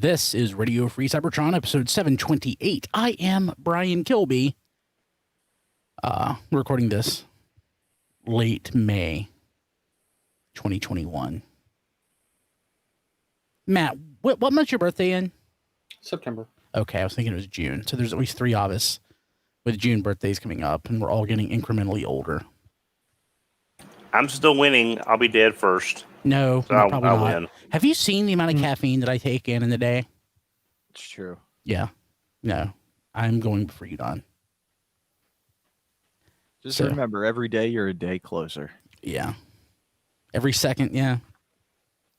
This is Radio Free Cybertron, episode 728. I am Brian Kilby. We're recording this late May 2021. Matt, what month's your birthday in? September. Okay, I was thinking it was June. So there's at least three of us with June birthdays coming up, and we're all getting incrementally older. I'm still winning. I'll be dead first. No, so I'll not. win. Have you seen the amount of caffeine that I take in the day? It's true. Yeah. No, I'm going before you, Don. Just remember, every day you're a day closer. Yeah. Every second, yeah.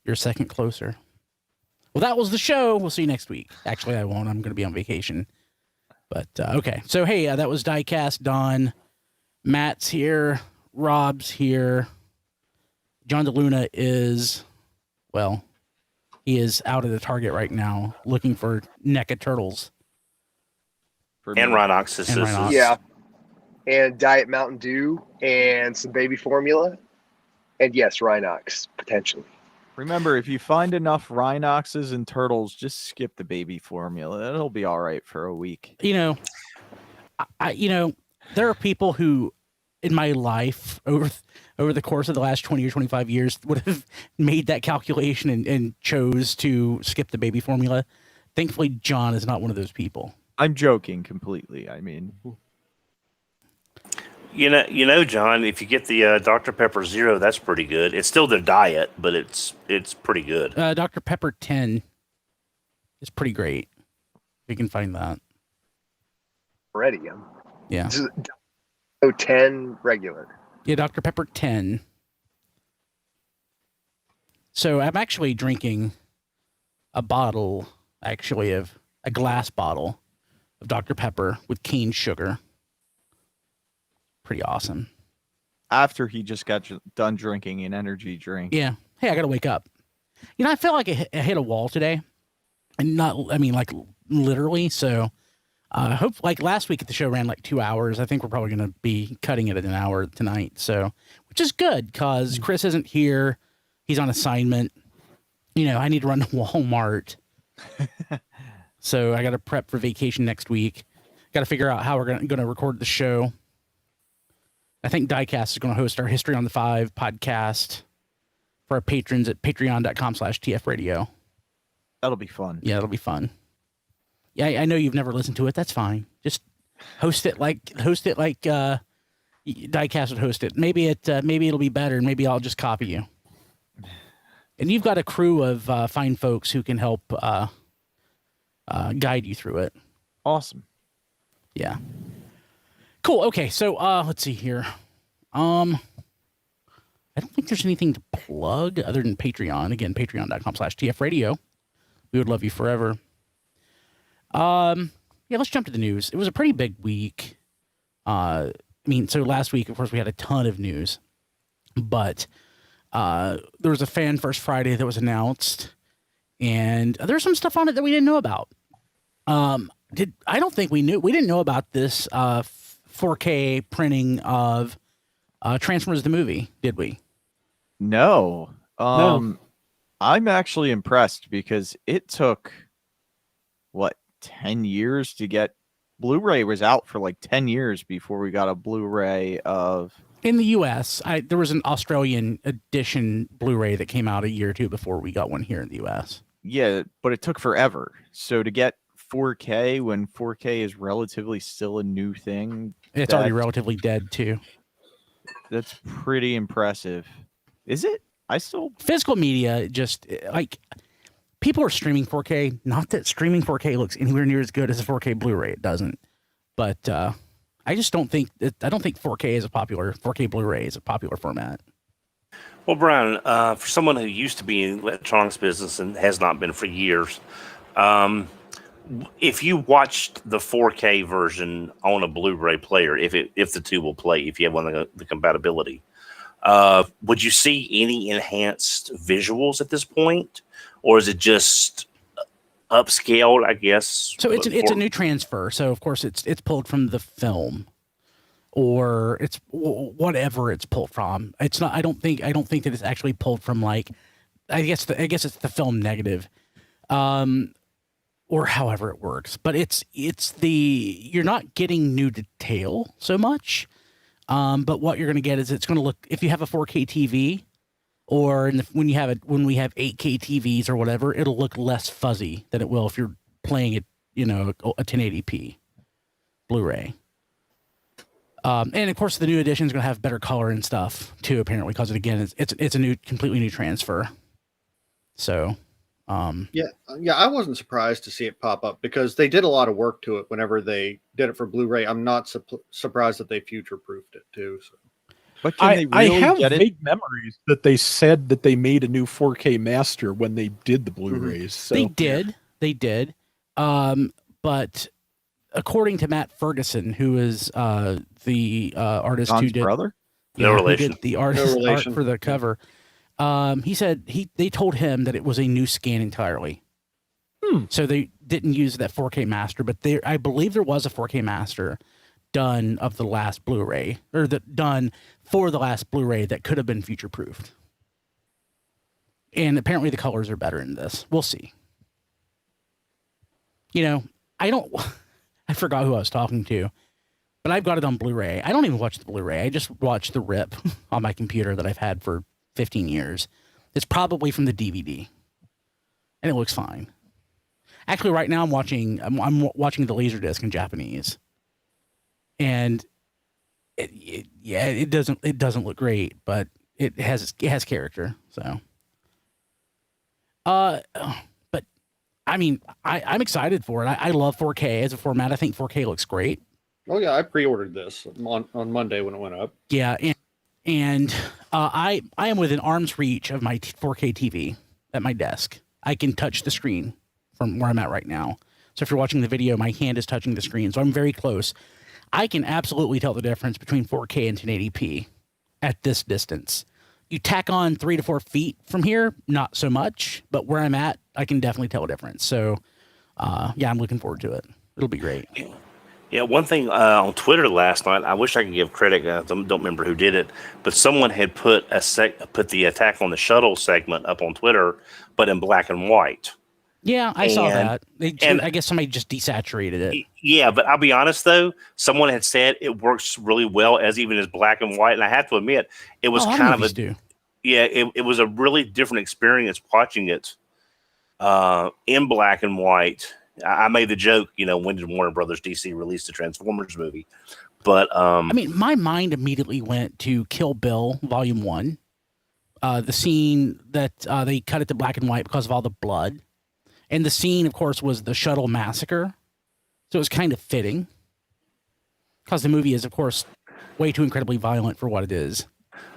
You're a second closer. Well, that was the show. We'll see you next week. Actually, I won't. I'm going to be on vacation. But, okay. So, hey, that was Diecast. Don. Matt's here. Rob's here. John DeLuna is, well, he is out at the Target right now looking for NECA turtles. And Rhinoxes. Yeah. And Diet Mountain Dew and some baby formula. And yes, Rhinox, potentially. Remember, if you find enough Rhinoxes and turtles, just skip the baby formula. It'll be all right for a week. You know, there are people who in my life over the course of the last 20 or 25 years would have made that calculation and chose to skip the baby formula. Thankfully, John is not one of those people. I'm joking completely. I mean, you know, John, if you get the Dr. Pepper Zero, that's pretty good. It's still their diet, but it's pretty good. Dr. Pepper 10 is pretty great. You can find that. Already, yeah. 10 regular. Yeah, Dr. Pepper 10. So I'm actually drinking a bottle, of a glass bottle of Dr. Pepper with cane sugar. Pretty awesome. After he just got done drinking an energy drink. Yeah. Hey, I got to wake up. You know, I felt like I hit a wall today. And like literally. So hope like last week the show ran like 2 hours. I think we're probably going to be cutting it at an hour tonight. So, which is good because Chris isn't here. He's on assignment. You know, I need to run to Walmart. So I got to prep for vacation next week. Got to figure out how we're going to record the show. I think Diecast is going to host our History on the Five podcast for our patrons at patreon.com/tfradio. That'll be fun. Yeah, that'll be fun. Yeah, I know you've never listened to it. That's fine. Just host it like Diecast would host it. Maybe it'll be better. Maybe I'll just copy you. And you've got a crew of fine folks who can help guide you through it. Awesome. Yeah. Cool. Okay, so let's see here. I don't think there's anything to plug other than Patreon. Again, patreon.com/tfradio. We would love you forever. Yeah, let's jump to the news. It was a pretty big week. So last week, of course, we had a ton of news, but there was a Fan First Friday that was announced, and there's some stuff on it that we didn't know about. We didn't know about this 4K printing of Transformers the movie, did we? No. No. I'm actually impressed because it took 10 years to get Blu-ray was out for like 10 years before we got a Blu-ray of in the US. There was an Australian edition Blu-ray that came out a year or two before we got one here in the US. Yeah, but it took forever. So to get 4K when 4K is relatively still a new thing, it's already relatively dead too. That's pretty impressive. Is it? Physical media, just like people are streaming 4K. Not that streaming 4K looks anywhere near as good as a 4K Blu-ray. It doesn't. But I just don't think 4K is 4K Blu-ray is a popular format. Well, Brian, for someone who used to be in the electronics business and has not been for years, if you watched the 4K version on a Blu-ray player, if the two will play, if you have one of the compatibility, would you see any enhanced visuals at this point, or is it just upscaled? I guess. So it's a new transfer. So of course it's pulled from the film, or it's whatever it's pulled from. It's not. I don't think that it's actually pulled from like. I guess it's the film negative. or however it works. But you're not getting new detail so much. But what you're going to get is it's going to look, if you have a 4K TV, or when we have 8K TVs or whatever, it'll look less fuzzy than it will if you're playing it, a 1080p Blu-ray. And of course, the new edition is going to have better color and stuff too, apparently, because it's a completely new transfer. So, yeah, I wasn't surprised to see it pop up because they did a lot of work to it whenever they did it for Blu-ray. I'm not surprised that they future-proofed it too. So. But can they really I have get it? vague memories that they said that they made a new 4K master when they did the Blu-rays. So. They did. But according to Matt Ferguson, who is the artist John's who did brother? No who relation. did the art for the cover, he said they told him that it was a new scan entirely. So they didn't use that 4K master, but I believe there was a 4K master done of the last Blu-ray, or done for the last Blu-ray that could have been future-proofed. And apparently the colors are better in this. We'll see. I forgot who I was talking to, but I've got it on Blu-ray. I don't even watch the Blu-ray. I just watch the RIP on my computer that I've had for 15 years. It's probably from the DVD, and it looks fine. Actually, right now I'm watching the Laserdisc in Japanese, and it doesn't look great, but it has character. So, but I mean, I'm excited for it. I love 4K as a format. I think 4K looks great. Oh yeah, I pre-ordered this on Monday when it went up. Yeah, and I am within arm's reach of my 4K TV at my desk. I can touch the screen from where I'm at right now. So if you're watching the video, my hand is touching the screen, so I'm very close. I can absolutely tell the difference between 4K and 1080p at this distance. You tack on 3 to 4 feet from here, not so much, but where I'm at, I can definitely tell a difference. So, I'm looking forward to it. It'll be great. Yeah, one thing on Twitter last night, I wish I could give credit. I don't remember who did it, but someone had put the Attack on the Shuttle segment up on Twitter, but in black and white. Yeah, I saw that. I guess somebody just desaturated it. Yeah, but I'll be honest though, someone had said it works really well as black and white, and I have to admit, it was kind of it was a really different experience watching it in black and white. I made the joke, when did Warner Brothers DC release the Transformers movie? But I mean, my mind immediately went to Kill Bill Volume 1, the scene that they cut it to black and white because of all the blood. And the scene, of course, was the shuttle massacre. So it was kind of fitting. Because the movie is, of course, way too incredibly violent for what it is.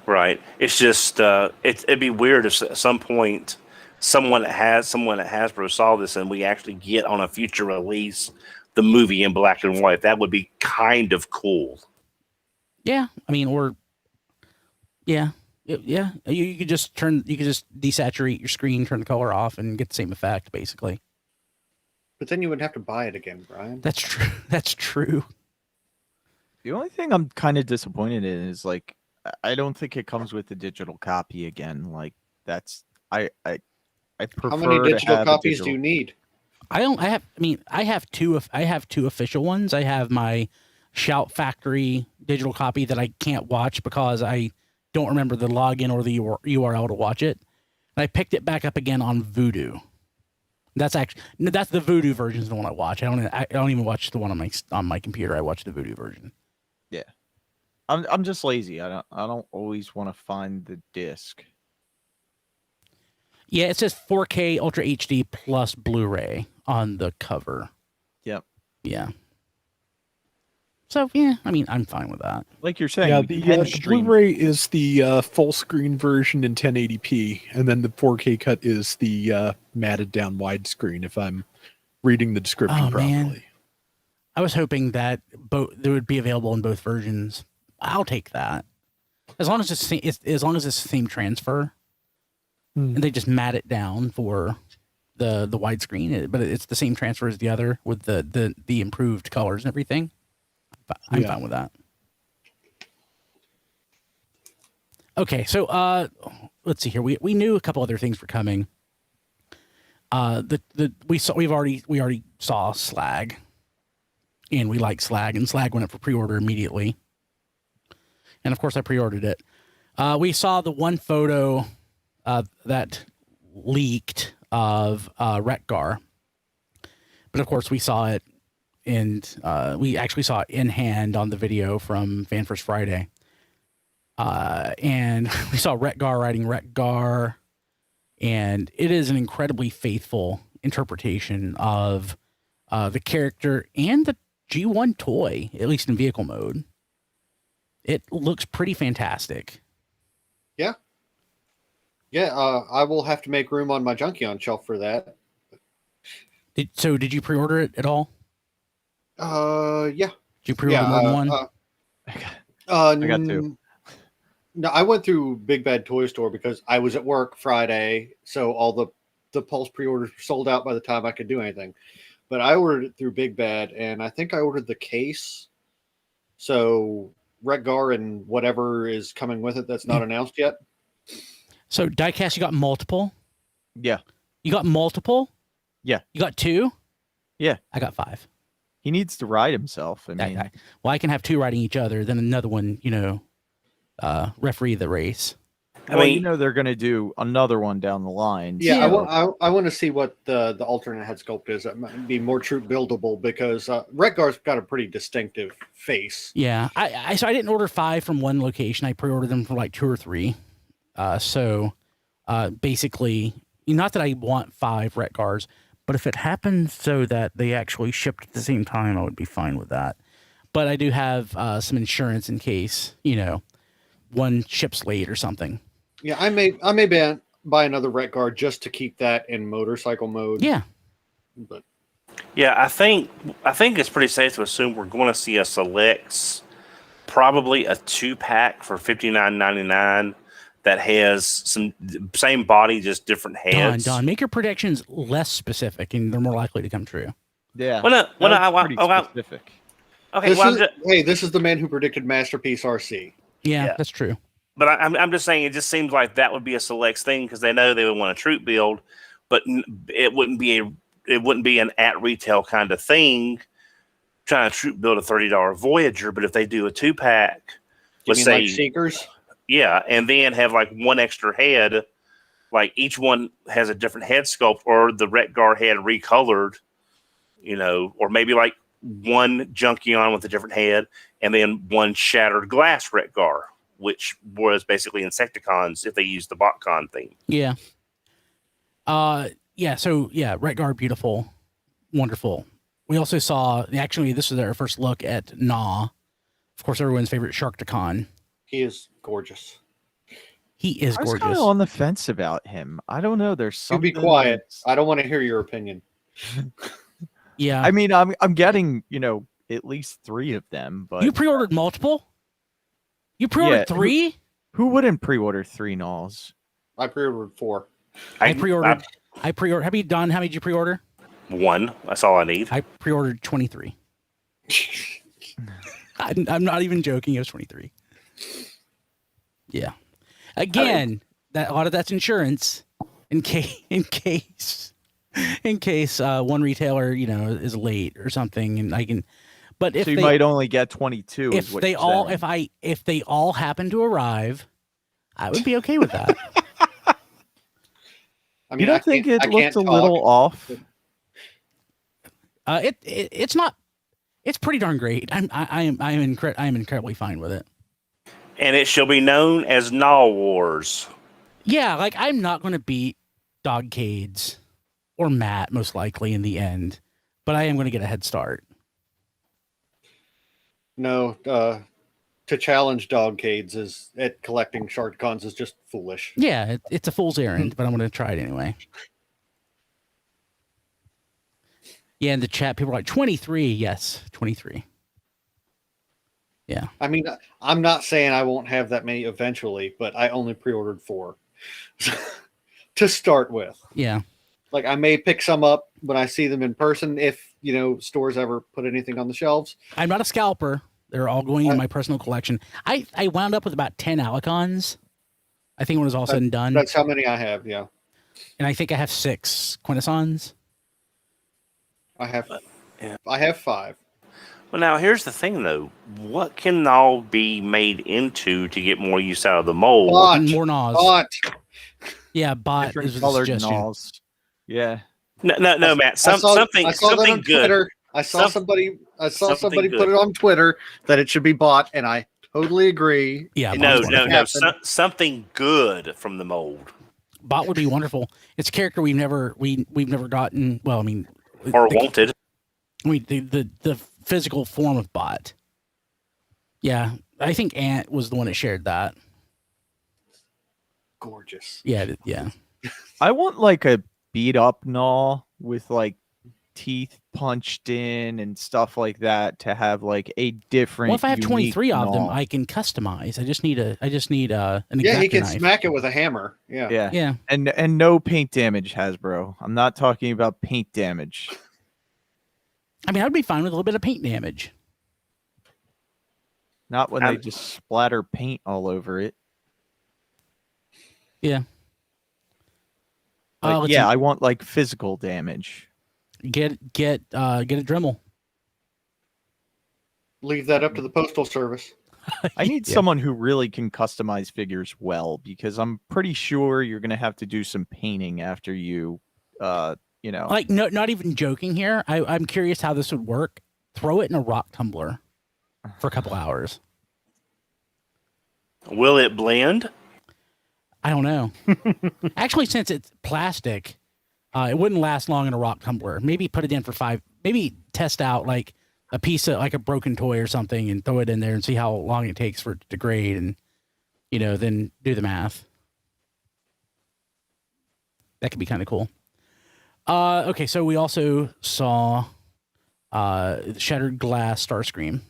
Right. It's just, it'd be weird if at some point someone at Hasbro saw this and we actually get on a future release the movie in black and white. That would be kind of cool. Yeah. I mean, yeah, you could just desaturate your screen, turn the color off, and get the same effect, basically. But then you would have to buy it again, Brian. That's true. That's true. The only thing I'm kind of disappointed in is I don't think it comes with a digital copy again. I prefer. How many digital to copies do you need? I have two official ones. I have my Shout Factory digital copy that I can't watch because I don't remember the login or the URL to watch it. And I picked it back up again on Vudu. That's the Vudu version is the one I watch. I don't even watch the one on my computer. I watch the Vudu version. Yeah, I'm just lazy. I don't always want to find the disc. Yeah, it says 4K Ultra HD plus Blu-ray on the cover. Yep. Yeah. So, yeah, I mean, I'm fine with that. Like you're saying, yeah, the Blu-ray is the full screen version in 1080p, and then the 4K cut is the matted down widescreen, if I'm reading the description properly. Man. I was hoping that they would be available in both versions. I'll take that. As long as it's the same transfer, and they just mat it down for the widescreen, but it's the same transfer as the other with the improved colors and everything. I'm fine with that. Okay, so let's see here. We knew a couple other things were coming. we already saw Slag, and we like Slag, and Slag went up for pre-order immediately. And of course, I pre-ordered it. We saw the one photo that leaked of Wreck-Gar, but of course, we saw it, and we actually saw it in hand on the video from Fan First Friday. And we saw Wreck-Gar riding Wreck-Gar, and it is an incredibly faithful interpretation of the character and the G1 toy, at least in vehicle mode. It looks pretty fantastic. Yeah. Yeah, I will have to make room on my Junkion shelf for that. Did you pre-order it at all? Yeah. Did you pre-order more than one? I got two. No, I went through Big Bad Toy Store because I was at work Friday, so all the Pulse pre-orders were sold out by the time I could do anything. But I ordered it through Big Bad, and I think I ordered the case. So Wreck-Gar and whatever is coming with it that's not announced yet. So Diecast, you got multiple? Yeah. You got multiple? Yeah. You got 2? Yeah. I got 5. He needs to ride himself. I mean, well, I can have 2 riding each other, then another one, referee the race. I mean, they're going to do another one down the line. Yeah, so. I want to see what the alternate head sculpt is. That might be more troop buildable because Wreck-Gar's got a pretty distinctive face. Yeah, so I didn't order 5 from one location. I pre-ordered them for like 2 or 3. So basically, not that I want 5 Wreck-Gars, but if it happens so that they actually shipped at the same time, I would be fine with that. But I do have some insurance in case, one ships late or something. Yeah, I may buy another Wreck-Gar just to keep that in motorcycle mode. Yeah. But yeah, I think it's pretty safe to assume we're going to see a Selects, probably a 2-pack for $59.99 that has some same body, just different heads. Don, make your predictions less specific, and they're more likely to come true. Yeah. Pretty specific. Okay, this is the man who predicted Masterpiece RC. Yeah, that's true. But I'm just saying, it just seems like that would be a Selects thing because they know they would want a troop build, but it wouldn't be an at retail kind of thing. Trying to troop build a $30 Voyager, but if they do a 2-pack, let's say like Seekers, yeah, and then have like one extra head, like each one has a different head sculpt, or the Wreck-Gar head recolored, or maybe like one Junkion with a different head, and then one shattered glass Wreck-Gar, which was basically Insecticons if they used the BotCon theme. Yeah. So Wreck-Gar, beautiful, wonderful. We also saw, actually, this was our first look at Gnaw. Of course, everyone's favorite Sharkticon. he is gorgeous. He is I was gorgeous. kind of on the fence about him. I don't know. There's You something. be quiet. I don't want to hear your opinion. Yeah. I mean, I'm getting at least 3 of them, but You pre-ordered multiple? You pre-ordered 3? who wouldn't pre-order 3 Gnaws? I pre-ordered 4. I pre-ordered. How many did you pre-order? 1. That's all I need. I pre-ordered 23. I'm not even joking. It was 23. Yeah. Again, a lot of that's insurance in case one retailer, is late or something, and I can. But if So you they might only get 22. if is what they you're all saying. if they all happen to arrive, I would be okay with that. I mean, You don't think it I looked can't a little talk. off? It's not. It's pretty darn great. I'm incredibly fine with it. And it shall be known as Gnaw Wars. Yeah, like I'm not going to beat Dogcades or Matt most likely in the end, but I am going to get a head start. No, to challenge Dogcades is at collecting Sharkticons is just foolish. Yeah, it's a fool's errand, but I'm going to try it anyway. Yeah, in the chat, people are like 23. Yes, 23. Yeah. I mean, I'm not saying I won't have that many eventually, but I only pre-ordered 4 to start with. Yeah. Like I may pick some up when I see them in person if, stores ever put anything on the shelves. I'm not a scalper. They're all going in my personal collection. I wound up with about 10 Alicons, I think, when it was all said and done. That's how many I have, yeah. And I think I have 6 Quintessons. I have Yeah. 5. Well, now here's the thing, though. What can all be made into to get more use out of the mold? Bot. More Gnaws. Bot. Yeah, bot Different is a colored suggestion. Gnaws. Yeah. No, Matt. I saw Something that something on good. Twitter. I saw Something somebody good. put it on Twitter that it should be bought, and I totally agree. Yeah, It No, bot's needs to no, no. happen. Something good from the mold, Bot would be wonderful. It's a character we've never gotten. Well, I mean, or the, wanted. I mean the physical form of bot. Yeah, I think Ant was the one that shared that. Gorgeous. Yeah, yeah. I want like a beat up Gnaw with like teeth punched in and stuff like that to have like a different. Well, if I have unique 23 of them, Gnaw. I can customize. I just need an Yeah, he X-Acto can knife. smack it with a hammer. Yeah. Yeah. Yeah, And no paint damage, Hasbro. I'm not talking about paint damage. I mean, I'd be fine with a little bit of paint damage. Not when I'm- they just splatter paint all over it. Yeah. Like, Let's yeah, see. I want like physical damage. Get a Dremel. Leave that up to the postal service. I need Yeah. someone who really can customize figures well, because I'm pretty sure you're gonna have to do some painting after you Like, no, not even joking here. I'm curious how this would work. Throw it in a rock tumbler for a couple hours. Will it blend? I don't know. Actually, since it's plastic, it wouldn't last long in a rock tumbler. Maybe put it in for 5. Maybe test out like a piece of like a broken toy or something and throw it in there and see how long it takes for it to degrade, and then do the math. That could be kind of cool. Okay, so we also saw Shattered Glass Starscream,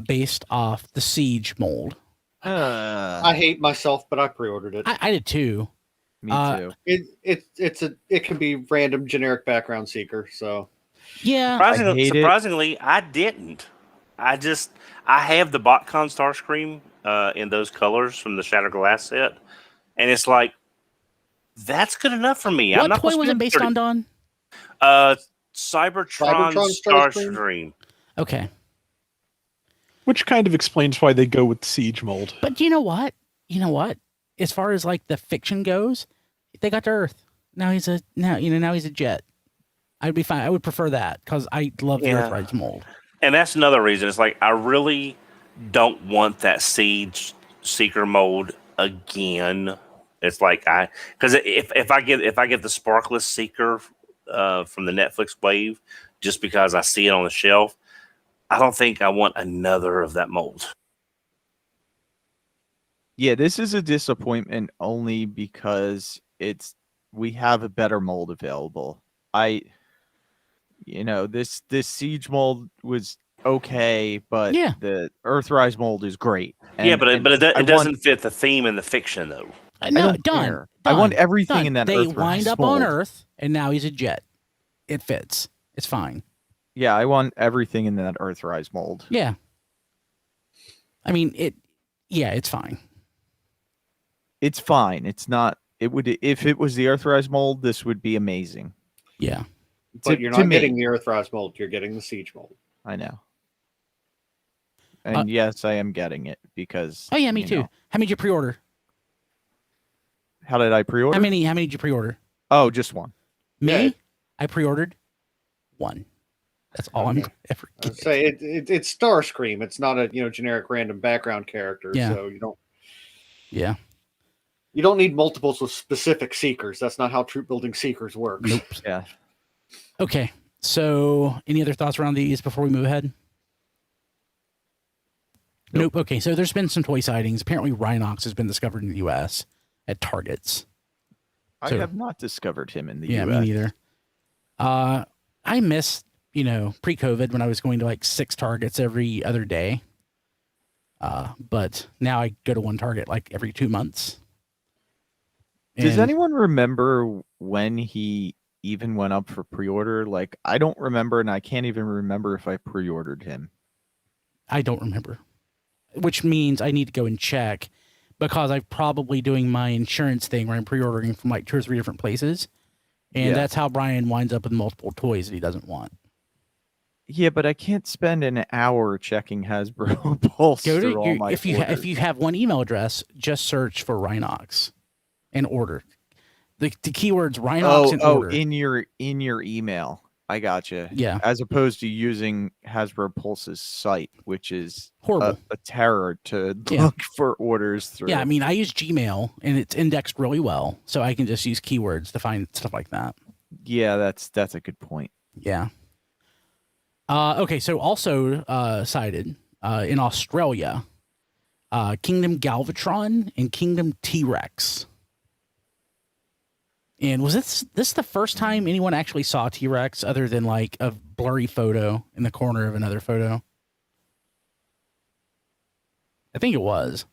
based off the Siege mold. I hate myself, but I pre-ordered it. I did too. Me too. It can be random generic background seeker. So Yeah, hate it. Surprisingly, I didn't. I have the BotCon Starscream in those colors from the Shattered Glass set, and it's like that's good enough for me. I'm what not toy supposed to was it spend based 30 on, Don? Cybertron Starscream? Starscream. Okay, Which kind of explains why they go with Siege mold. but you know what? As far as like the fiction goes, they got to Earth. Now he's a jet. I'd be fine. I would prefer that because I love the Yeah. Earthrise mold. And that's another reason. It's like I really don't want that Siege Seeker mode again. It's like because if I get the Sparkless Seeker from the Netflix wave, just because I see it on the shelf, I don't think I want another of that mold. Yeah, this is a disappointment only because we have a better mold available. This Siege mold was okay, but Yeah. the Earthrise mold is great. Yeah, but it I doesn't want- fit the theme in the fiction though. No, don't done. care. I want everything in that They Earthrise wind up on mold. Earth, and now he's a jet. It fits. It's fine. Yeah, I want everything in that Earthrise mold. Yeah. I mean it. Yeah, it's fine. It's fine. It's not. It would if it was the Earthrise mold, this would be amazing. Yeah. but you're to not me. getting the Earthrise mold. You're getting the Siege mold. I know. And yes, I am getting it because. Oh yeah, me you too. know. How many did you pre-order? How did I pre-order? How many did you pre-order? Oh, just one. Me? Yeah. I pre-ordered 1. That's all I'm Okay. ever I'd getting. say it's Starscream. It's not a generic random background character. Yeah. So Yeah. you don't need multiples with specific seekers. That's not how troop building seekers works. Nope. Yeah. Okay. So, any other thoughts around these before we move ahead? Nope. Okay. So, there's been some toy sightings. Apparently, Rhinox has been discovered in the U.S. at Targets. I So- have not discovered him in the Yeah, US. me neither. I miss, pre-COVID when I was going to like 6 Targets every other day. But now I go to one Target like every 2 months. Does And anyone remember when he even went up for pre-order? Like, I don't remember, and I can't even remember if I pre-ordered him. I don't remember, which means I need to go and check. because I'm probably doing my insurance thing where I'm pre-ordering from like 2 or 3 different places. And Yeah. that's how Brian winds up with multiple toys that he doesn't want. Yeah, but I can't spend an hour checking Hasbro Pulse Go through to all my if you orders. if you have one email address, just search for Rhinox and order. The keywords Rhinox and order. in your email. I gotcha. Yeah. As opposed to using Hasbro Pulse's site, which is Horrible. a terror to Yeah. look for orders through. Yeah, I mean, I use Gmail and it's indexed really well, so I can just use keywords to find stuff like that. Yeah, that's a good point. Yeah. Okay, so also cited in Australia, Kingdom Galvatron and Kingdom T-Rex. And was this the first time anyone actually saw T-Rex other than like a blurry photo in the corner of another photo? I think it was.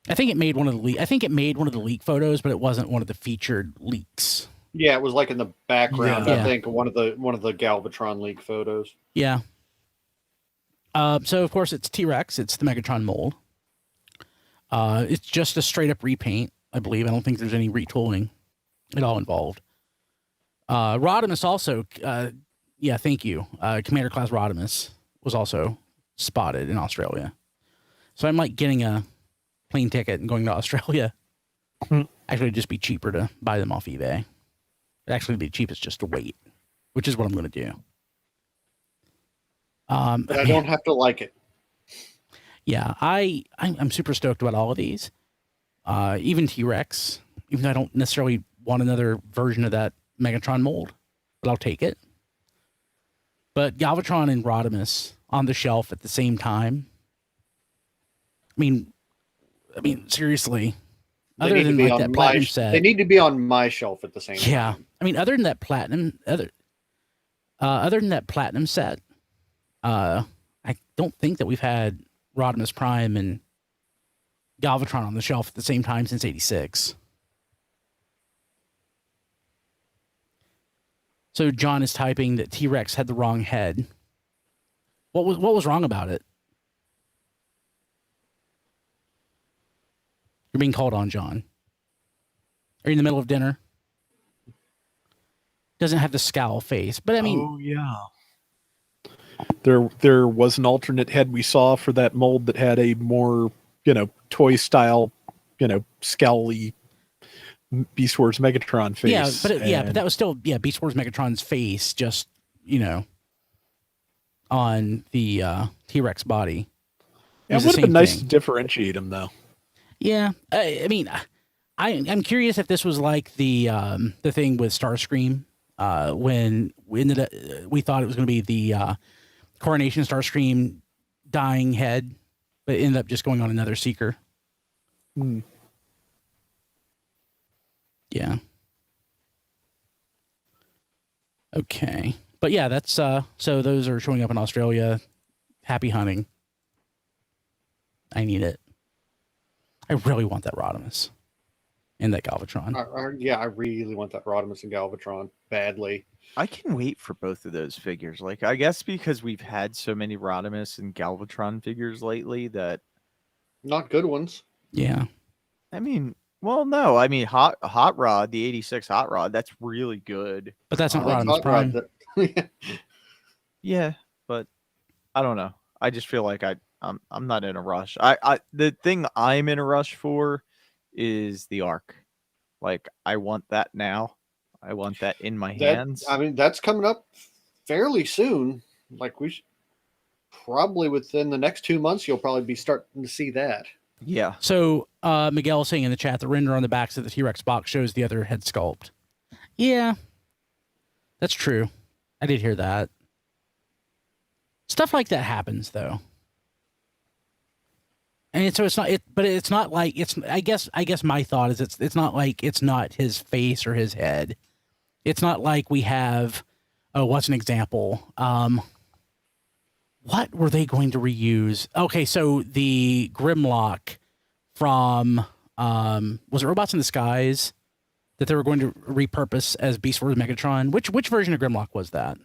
I think it made one of the leak photos, but it wasn't one of the featured leaks. Yeah, it was like in the background. Yeah. I think one of the Galvatron leak photos. Yeah. So of course it's T-Rex. It's the Megatron mold. It's just a straight up repaint, I believe. I don't think there's any retooling at all involved. Rodimus also, yeah, thank you. Commander Class Rodimus was also spotted in Australia. So I'm like getting a plane ticket and going to Australia. Actually, it'd just be cheaper to buy them off eBay. It'd actually be cheapest just to wait, which is what I'm going to do. But I don't have to like it. Yeah, I'm super stoked about all of these. Even T-Rex, even though I don't necessarily want another version of that Megatron mold, but I'll take it. But Galvatron and Rodimus on the shelf at the same time. I mean, seriously. Other than like that platinum set, they need to be on my shelf at the same time. yeah. I mean, other than that platinum set, I don't think that we've had Rodimus Prime and Galvatron on the shelf at the same time since '86. So John is typing that T-Rex had the wrong head. What was wrong about it? You're being called on, John. Are you in the middle of dinner? Doesn't have the scowl face, but I mean, oh yeah. There was an alternate head we saw for that mold that had a more, toy style, scowly Beast Wars Megatron face. yeah, but that was still Beast Wars Megatron's face, just on the T-Rex body. It would have been nice to differentiate them, though. Yeah, I mean, I'm curious if this was like the thing with Starscream when we thought it was going to be the Coronation Starscream dying head, but it ended up just going on another Seeker. Yeah. Okay, but yeah, that's so those are showing up in Australia. Happy hunting. I need it. I really want that Rodimus and that Galvatron. I really want that Rodimus and Galvatron badly. I can wait for both of those figures. Like, I guess because we've had so many Rodimus and Galvatron figures lately that Not good ones. Yeah. I mean, well, no, I mean Hot Rod, the '86 Hot Rod, that's really good. But that's not That's Rodimus Hot Prime. Rod Yeah, but I don't know. I just feel like I'm not in a rush. The thing I'm in a rush for is the Ark. Like, I want that now. I want that in my hands. I mean, that's coming up fairly soon. Like, we should, probably within the next 2 months, you'll probably be starting to see that. Yeah. So Miguel saying in the chat, the render on the backs of the T-Rex box shows the other head sculpt. Yeah, that's true. I did hear that. Stuff like that happens, though. And so it's not it, but it's not like it's. I guess my thought is it's not like it's not his face or his head. It's not like we have. Oh, what's an example? What were they going to reuse? Okay, so the Grimlock from was it Robots in Disguise that they were going to repurpose as Beast Wars Megatron? Which version of Grimlock was that?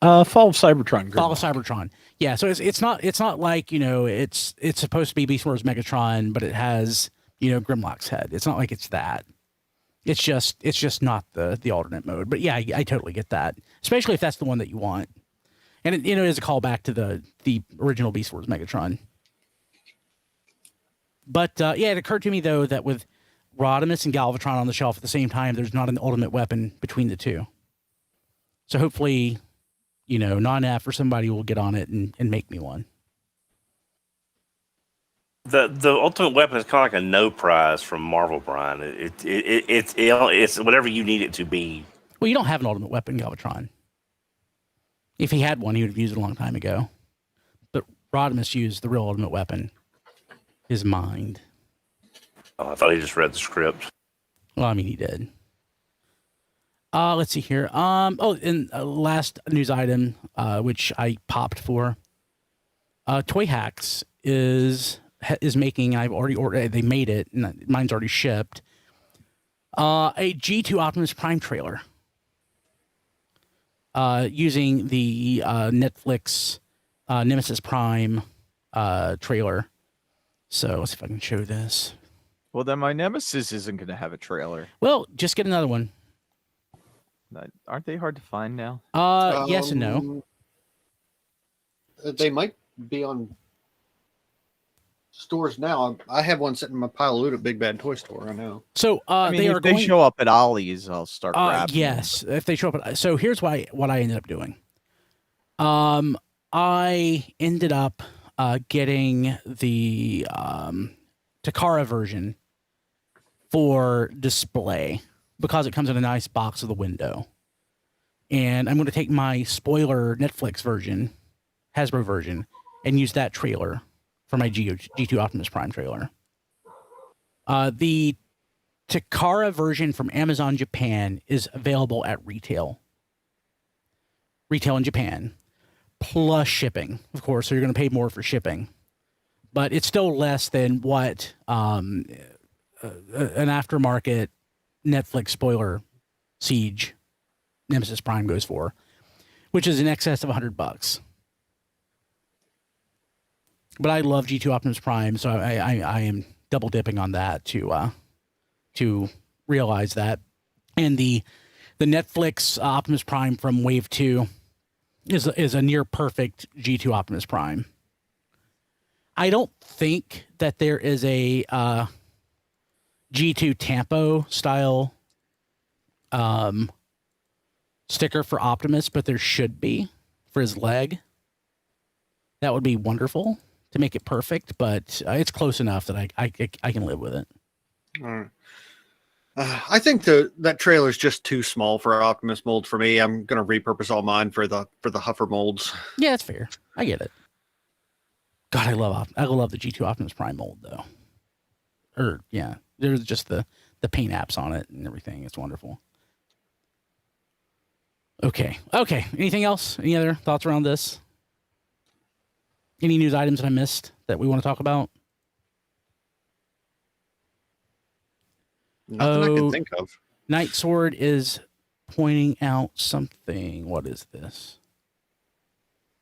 Fall of Cybertron. Fall of Grimlock. Cybertron. Yeah, so it's not like, it's supposed to be Beast Wars Megatron, but it has, Grimlock's head. It's not like it's that. It's just not the alternate mode. But yeah, I totally get that, especially if that's the one that you want. And it is a callback to the original Beast Wars Megatron. But yeah, it occurred to me though that with Rodimus and Galvatron on the shelf at the same time, there's not an ultimate weapon between the two. So hopefully, non-F or somebody will get on it and make me one. The ultimate weapon is kind of like a no prize from Marvel, Brian. It's whatever you need it to be. Well, you don't have an ultimate weapon, Galvatron. If he had one, he would have used it a long time ago. But Rodimus used the real ultimate weapon, his mind. Oh, I thought he just read the script. Well, I mean, he did. Let's see here. And last news item, which I popped for. Toyhax is making. I've already ordered. They made it. And mine's already shipped. A G2 Optimus Prime trailer. Using the Netflix Nemesis Prime trailer. So let's see if I can show this. Well, then my Nemesis isn't going to have a trailer. Well, just get another one. Aren't they hard to find now? Yes and no. They might be on stores now. I have one sitting in my pile of loot at Big Bad Toy Store right now. So if they show up at Ollie's, I'll start grabbing yes, them. If they show up. So here's what I ended up doing. I ended up getting the Takara version for display because it comes in a nice box of the window. And I'm going to take my spoiler Netflix version, Hasbro version, and use that trailer for my G2 Optimus Prime trailer. The Takara version from Amazon Japan is available at retail. Retail in Japan, plus shipping, of course. So you're going to pay more for shipping. But it's still less than what an aftermarket Netflix spoiler Siege Nemesis Prime goes for, which is in excess of $100. But I love G2 Optimus Prime, so I am double dipping on that to realize that. And the Netflix Optimus Prime from Wave 2 is a near perfect G2 Optimus Prime. I don't think that there is a G2 Tampo style sticker for Optimus, but there should be for his leg. That would be wonderful to make it perfect, but it's close enough that I can live with it. All right. I think that trailer is just too small for Optimus mold for me. I'm going to repurpose all mine for the Huffer molds. Yeah, that's fair. I get it. God, I love the G2 Optimus Prime mold though. Yeah, there's just the paint apps on it and everything. It's wonderful. Okay. Anything else? Any other thoughts around this? Any news items that I missed that we want to talk about? Nothing I can think of. Night Sword is pointing out something. What is this?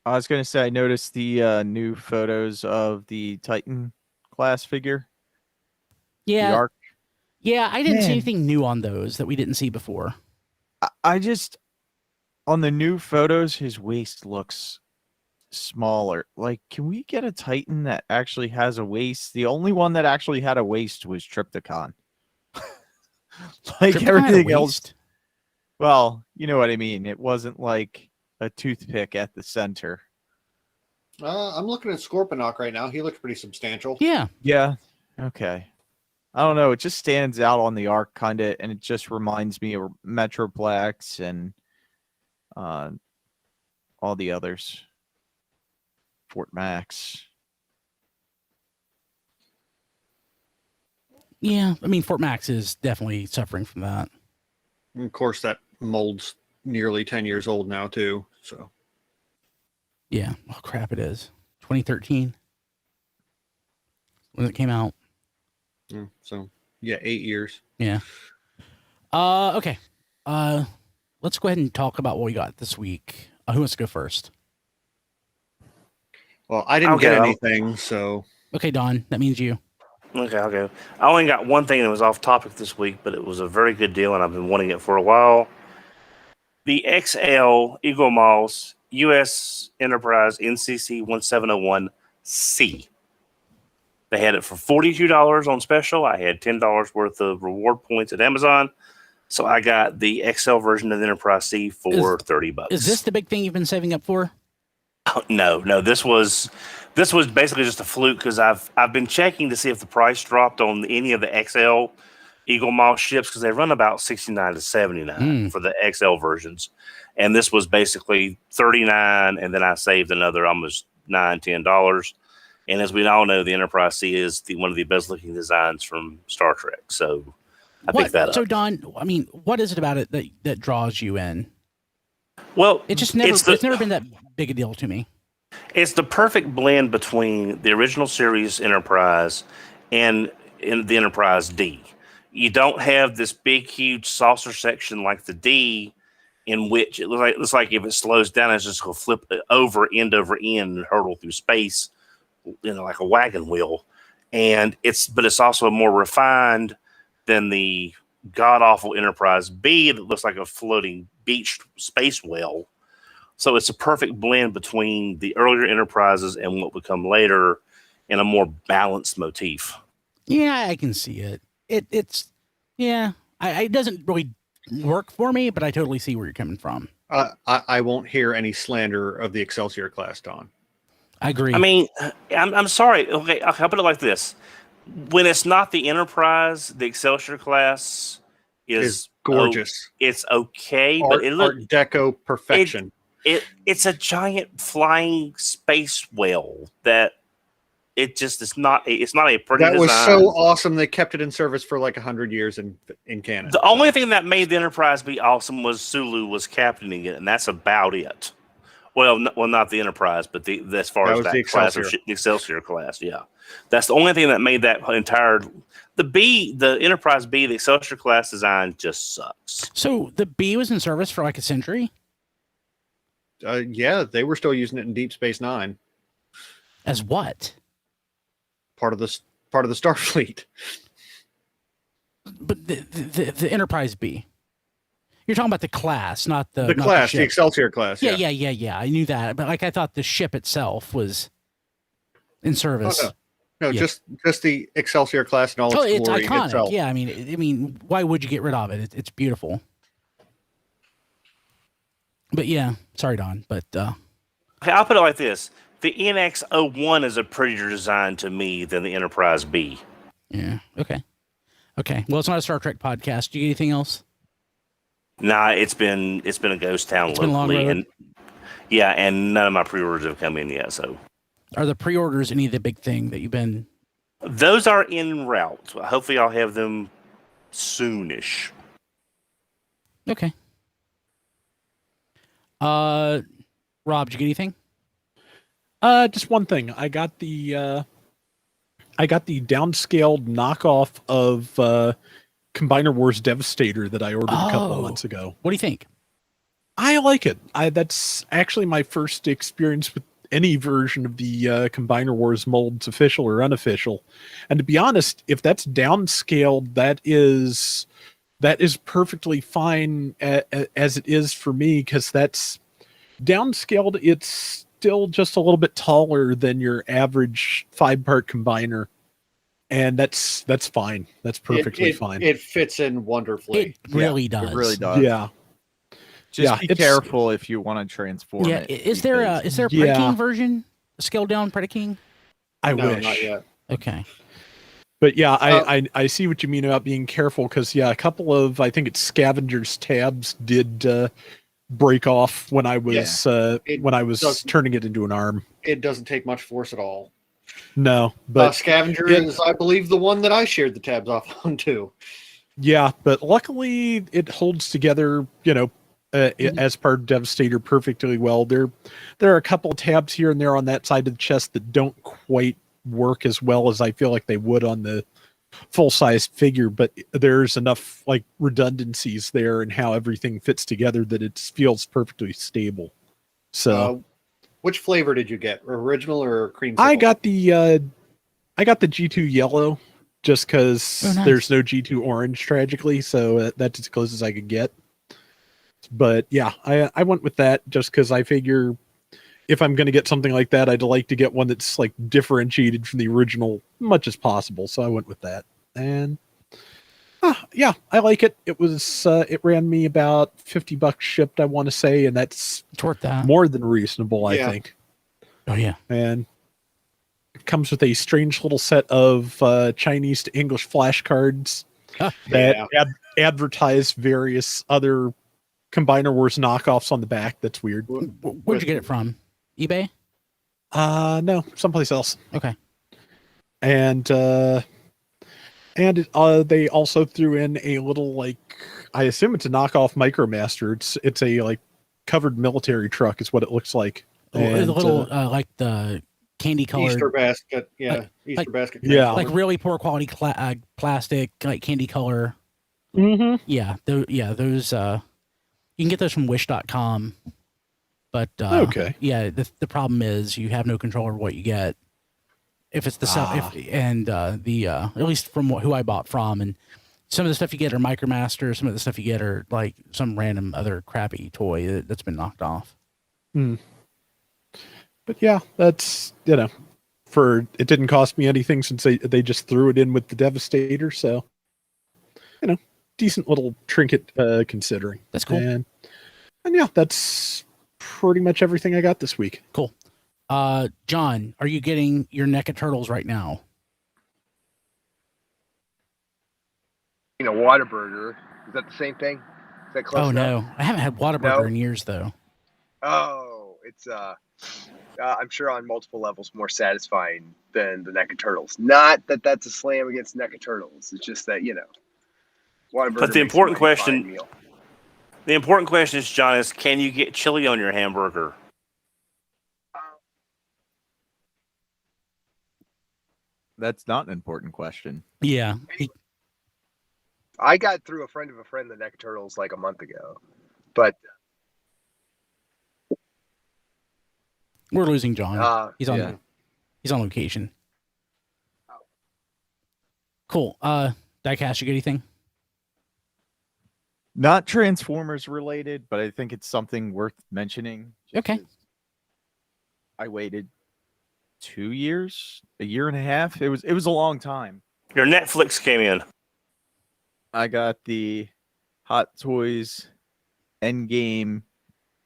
I was going to say, I noticed the new photos of the Titan class figure. Yeah. The Arc. Yeah, I didn't see anything new on those that we didn't see before. I just, on the new photos, his waist looks smaller. Like, can we get a Titan that actually has a waist? The only one that actually had a waist was Trypticon. Like Trypticon everything else. Well, you know what I mean. It wasn't like a toothpick at the center. I'm looking at Scorponok right now. He looks pretty substantial. Yeah. Yeah. Okay. I don't know. It just stands out on the arc kind of, and it just reminds me of Metroplex and all the others. Fort Max. Yeah, I mean, Fort Max is definitely suffering from that. And of course, that mold's nearly 10 years old now, too. So, yeah. Oh, crap, it is. 2013 when it came out. So, yeah, 8 years. Yeah. Okay. Let's go ahead and talk about what we got this week. Who wants to go first? Well, I didn't Okay, get I'll- anything, so Okay, Don, that means you. Okay, I'll go. I only got one thing that was off topic this week, but it was a very good deal, and I've been wanting it for a while. The XL Eagle Moss U.S. Enterprise NCC 1701C. They had it for $42 on special. I had $10 worth of reward points at Amazon. So I got the XL version of the Enterprise C for $30. Is this the big thing you've been saving up for? No. This was basically just a fluke because I've been checking to see if the price dropped on any of the XL Eagle Moss ships because they run about $69 to $79 for the XL versions, and this was basically $39, and then I saved another almost $10. And as we all know, the Enterprise C is one of the best looking designs from Star Trek. So I picked that up. So Don, I mean, what is it about it that draws you in? Well, It just never it's never been that big a deal to me. It's the perfect blend between the original series Enterprise and in the Enterprise D. You don't have this big, huge saucer section like the D, in which it looks like if it slows down, it's just going to flip over end, and hurtle through space, like a wagon wheel. But it's also more refined than the god awful Enterprise B that looks like a floating beach space whale. So it's a perfect blend between the earlier Enterprises and what would come later in a more balanced motif. Yeah, I can see it. It doesn't really work for me, but I totally see where you're coming from. I won't hear any slander of the Excelsior class, Don. I agree. I mean, I'm sorry. Okay, I'll put it like this. When it's not the Enterprise, the Excelsior class is gorgeous. It's okay, Art, but it looks Art Deco perfection. It's a giant flying space whale that it's not a pretty That design. was so awesome. They kept it in service for like 100 years in canon. The only thing that made the Enterprise be awesome was Sulu was captaining it, and that's about it. Well, not the Enterprise, but as far as that class of the Excelsior class, yeah, that's the only thing that made that entire the Enterprise B, the Excelsior class design just sucks. So the B was in service for like a century. Yeah, they were still using it in Deep Space Nine. As what? Part of the Starfleet. But the Enterprise B. You're talking about the class, not the class, the the Excelsior class. Yeah. I knew that, but I thought the ship itself was in service. Oh, no, just the Excelsior class and all its it's glory iconic. itself. Yeah, I mean, why would you get rid of it? It's beautiful. But yeah, sorry, Don. But okay, I'll put it like this: the NX-01 is a prettier design to me than the Enterprise B. Yeah. Okay. Well, it's not a Star Trek podcast. Do you get anything else? Nah, it's been a ghost town locally, and none of my pre-orders have come in yet. So, are the pre-orders any of the big thing that you've been? Those are en route. Hopefully, I'll have them soonish. Okay. Rob, did you get anything? Just one thing. I got the downscaled knockoff of Combiner Wars Devastator that I ordered a couple of months ago. What do you think? I like it. That's actually my first experience with any version of the Combiner Wars molds, official or unofficial. And to be honest, if that's downscaled, that is perfectly fine as it is for me, because that's downscaled. It's still just a little bit taller than your average 5-part combiner. And that's fine. That's perfectly fine. It fits in wonderfully. It really does. It really does. Yeah. Just be careful if you want to transform it. Is there a Predaking version? A scaled down Predaking? I No, wish. not yet. Okay. But yeah, I see what you mean about being careful, because a couple of, I think it's Scavenger's tabs did break off when I was turning it into an arm. It doesn't take much force at all. No, but Scavenger is, I believe, the one that I shared the tabs off on too. Yeah, but luckily it holds together, as part of Devastator perfectly well. There are a couple of tabs here and there on that side of the chest that don't quite work as well as I feel like they would on the full-sized figure, but there's enough redundancies there and how everything fits together that it feels perfectly stable. So which flavor did you get? Original or cream? I got the G2 yellow, just because Oh, nice. there's no G2 orange, tragically. So that's as close as I could get. But yeah, I went with that just because I figure if I'm going to get something like that, I'd like to get one that's like differentiated from the original much as possible. So I went with that, and yeah, I like it. It was it ran me about $50 shipped, I want to say, and that's It's worth that. more than reasonable, Yeah. I think. Oh yeah. And it comes with a strange little set of Chinese to English flashcards that advertise various other Combiner Wars knockoffs on the back. That's weird. Where'd you get it from? eBay? No, someplace else. Okay. And they also threw in a little, like, I assume it's a knockoff MicroMaster. It's a like covered military truck is what it looks like. A And, little like the candy colored Easter basket. Yeah, Easter basket. yeah. like really poor quality plastic, like candy color. mm-hmm. Yeah, those you can get those from wish.com. But Okay. yeah, the problem is you have no control over what you get. If it's the at least from who I bought from, and some of the stuff you get are MicroMaster, some of the stuff you get are like some random other crappy toy that's been knocked off. But yeah, that's, for it didn't cost me anything since they just threw it in with the Devastator, so decent little trinket considering. That's cool. And yeah, that's pretty much everything I got this week. Cool. John, are you getting your NECA Turtles right now? Whataburger. Is that the same thing? Is that close Oh enough? no, I haven't had Whataburger No. in years though. Oh, it's I'm sure on multiple levels more satisfying than the NECA Turtles. Not that that's a slam against NECA Turtles. It's just that Whataburger. But the makes important a mighty fine question- meal. The important question is, John, is can you get chili on your hamburger? That's not an important question. Yeah. I got through a friend of a friend the NECA Turtles like a month ago, but We're losing John. He's on yeah. he's on location. Cool. Diecast, you get anything? Not Transformers related, but I think it's something worth mentioning. Okay. 'cause I waited 2 years, a year and a half. It was a long time. Your Netflix came in. I got the Hot Toys Endgame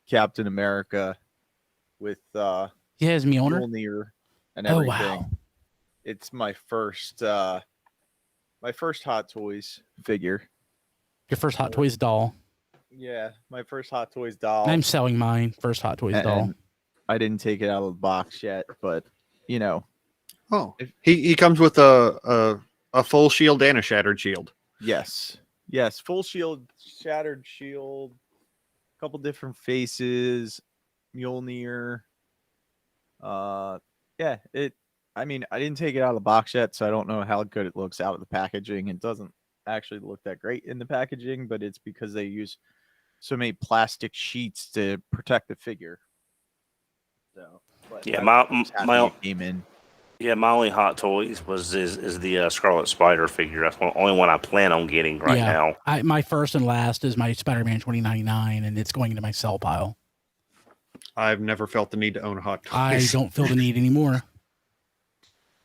Captain America with He has Mjolnir. Mjolnir and Oh, everything. wow. It's my first Hot Toys figure. Your first Hot Toys doll. Yeah, my first Hot Toys doll. I'm selling mine. First Hot Toys doll. and I didn't take it out of the box yet, but Oh, he comes with a full shield and a shattered shield. yes, full shield, shattered shield, a couple different faces, Mjolnir. Yeah, I didn't take it out of the box yet, so I don't know how good it looks out of the packaging. It doesn't actually look that great in the packaging, but it's because they use so many plastic sheets to protect the figure. So, but Yeah, I'm my just happy my it came in. yeah, my only Hot Toys is the Scarlet Spider figure. That's the only one I plan on getting right Yeah. now. My first and last is my Spider-Man 2099, and it's going into my sell pile. I've never felt the need to own a Hot Toys. I don't feel the need anymore.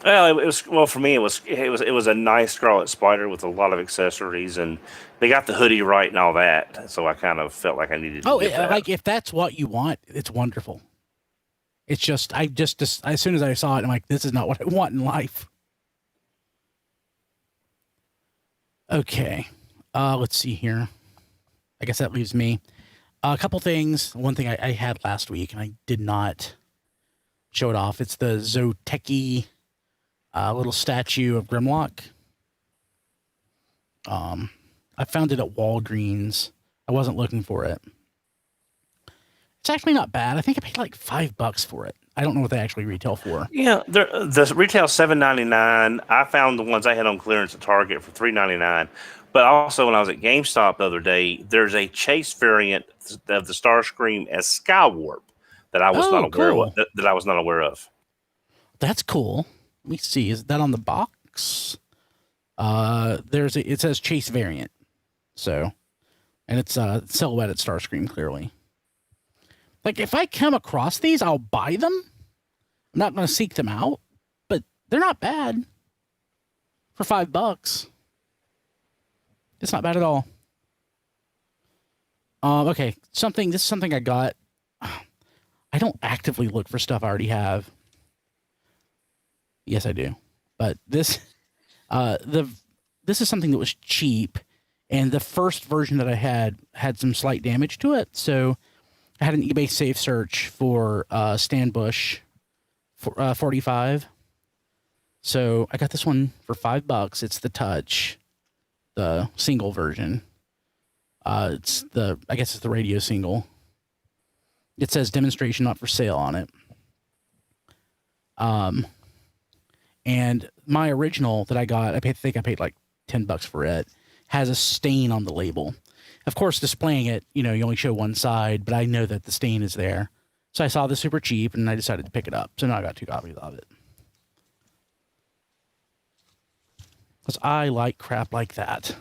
Well, it was for me. It was a nice Scarlet Spider with a lot of accessories, and they got the hoodie right and all that. So I kind of felt like I needed to get that. Like if that's what you want, it's wonderful. It's just as soon as I saw it, I'm like, this is not what I want in life. Okay, let's see here. I guess that leaves me a couple things. One thing I had last week and I did not show it off. It's the Zoteki little statue of Grimlock. I found it at Walgreens. I wasn't looking for it. It's actually not bad. I think I paid like $5 for it. I don't know what they actually retail for. Yeah, the retail $7.99. I found the ones I had on clearance at Target for $3.99. But also, when I was at GameStop the other day, there's a Chase variant of the Starscream as Skywarp that I was Oh, not aware cool. of, that I was not aware of. That's cool. Let me see. Is that on the box? It says Chase variant. So, and it's silhouetted Starscream clearly. Like, if I come across these, I'll buy them. I'm not going to seek them out, but they're not bad for $5. It's not bad at all. Okay, this is something I got. I don't actively look for stuff I already have. Yes, I do. But this is something that was cheap, and the first version that I had some slight damage to it. So I had an eBay safe search for Stan Bush for 45. So I got this one for $5. It's the Touch, the single version. I guess it's the radio single. It says demonstration not for sale on it. And my original that I got, I think I paid like $10 for it, has a stain on the label. Of course, displaying it, you only show one side, but I know that the stain is there. So I saw this super cheap, and I decided to pick it up. So now I got 2 copies of it. Because I like crap like that.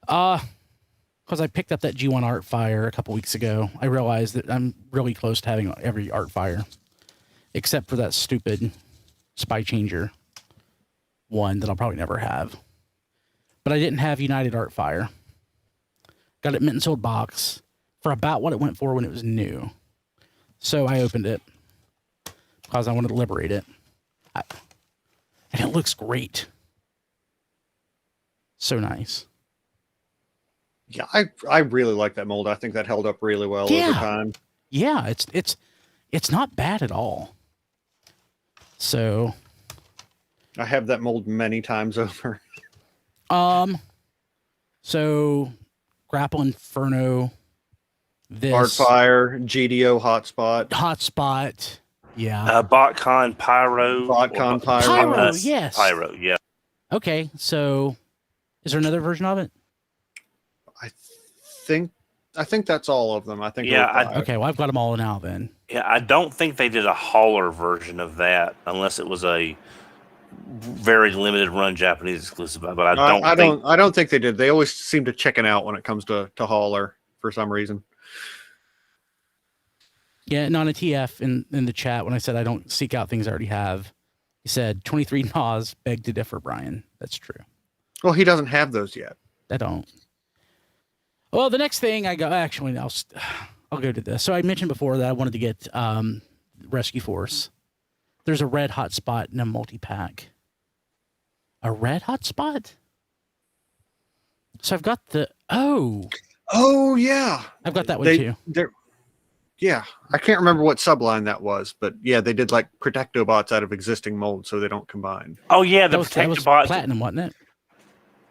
Because I picked up that G1 Artfire a couple weeks ago. I realized that I'm really close to having every Artfire, except for that stupid Spy Changer one that I'll probably never have. But I didn't have United Artfire. Got it mint and sold box for about what it went for when it was new. So I opened it because I wanted to liberate it. And it looks great. So nice. Yeah, I really like that mold. I think that held up really well over time. Yeah, it's not bad at all. So I have that mold many times over. So Grapple Inferno, this Artfire, GDO Hotspot, yeah. BotCon Pyro. BotCon Pyro. Pyro, yes. Pyro, yeah. Okay, so is there another version of it? I think that's all of them. I think. Yeah, Okay, well, I've got them all now then. Yeah, I don't think they did a hauler version of that unless it was a very limited run Japanese exclusive. But I don't think they did. They always seem to chicken out when it comes to hauler for some reason. Yeah, and on a TF in the chat, when I said I don't seek out things I already have, he said 23 Gnaws beg to differ, Brian. That's true. Well, he doesn't have those yet. I don't. Well, the next thing I got, actually, I'll go to this. So I mentioned before that I wanted to get Rescue Force. There's a red hotspot in a multi-pack. A red hotspot? So I've got Oh yeah, I've got that one too. Yeah, I can't remember what subline that was, but yeah, they did like Protectobots out of existing molds so they don't combine. Oh yeah, the that was Protectobot Platinum, wasn't it?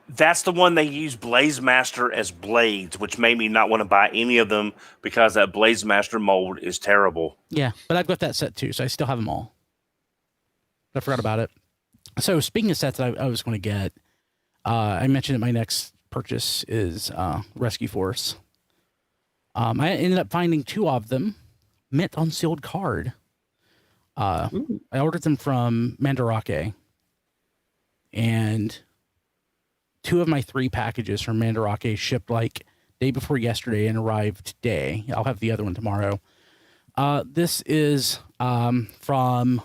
That's the one they use Blaze Master as blades, which made me not want to buy any of them because that Blaze Master mold is terrible. Yeah, but I've got that set too, so I still have them all. I forgot about it. So speaking of sets that I was going to get, I mentioned that my next purchase is Rescue Force. I ended up finding 2 of them, mint unsealed card. I ordered them from Mandarake, and 2 of my 3 packages from Mandarake shipped like day before yesterday and arrived today. I'll have the other one tomorrow. This is from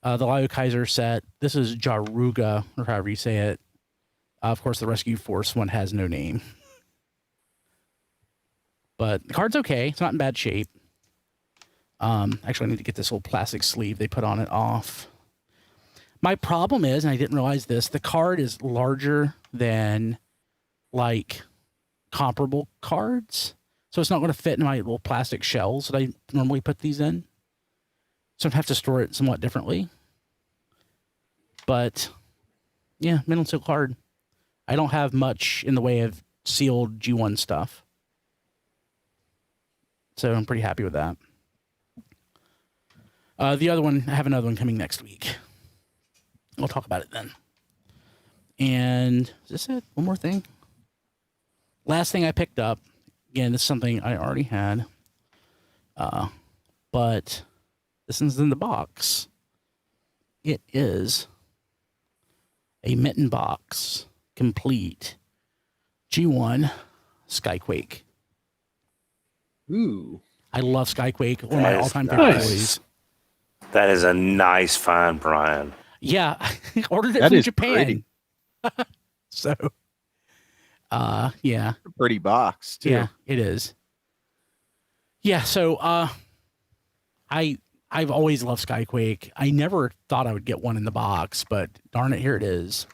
the Lio Kaiser set. This is Jaruga, or however you say it. Of course, the Rescue Force one has no name. But the card's okay. It's not in bad shape. Actually, I need to get this little plastic sleeve they put on it off. My problem is, and I didn't realize this, the card is larger than, like, comparable cards. So it's not going to fit in my little plastic shells that I normally put these in. So I have to store it somewhat differently. But, yeah, mint unsealed card. I don't have much in the way of sealed G1 stuff. So I'm pretty happy with that. The other one, I have another one coming next week. We'll talk about it then. And is this it? One more thing. Last thing I picked up. Again, this is something I already had. But this one's in the box. It is a mitten box, complete G1 Skyquake. Ooh. I love Skyquake. One of my That is all-time favorite nice. toys. That is a nice find, Brian. Yeah, I ordered it That from is Japan. pretty. So, yeah, Pretty box too. yeah, it is. Yeah, so I've always loved Skyquake. I never thought I would get one in the box, but darn it, here it is.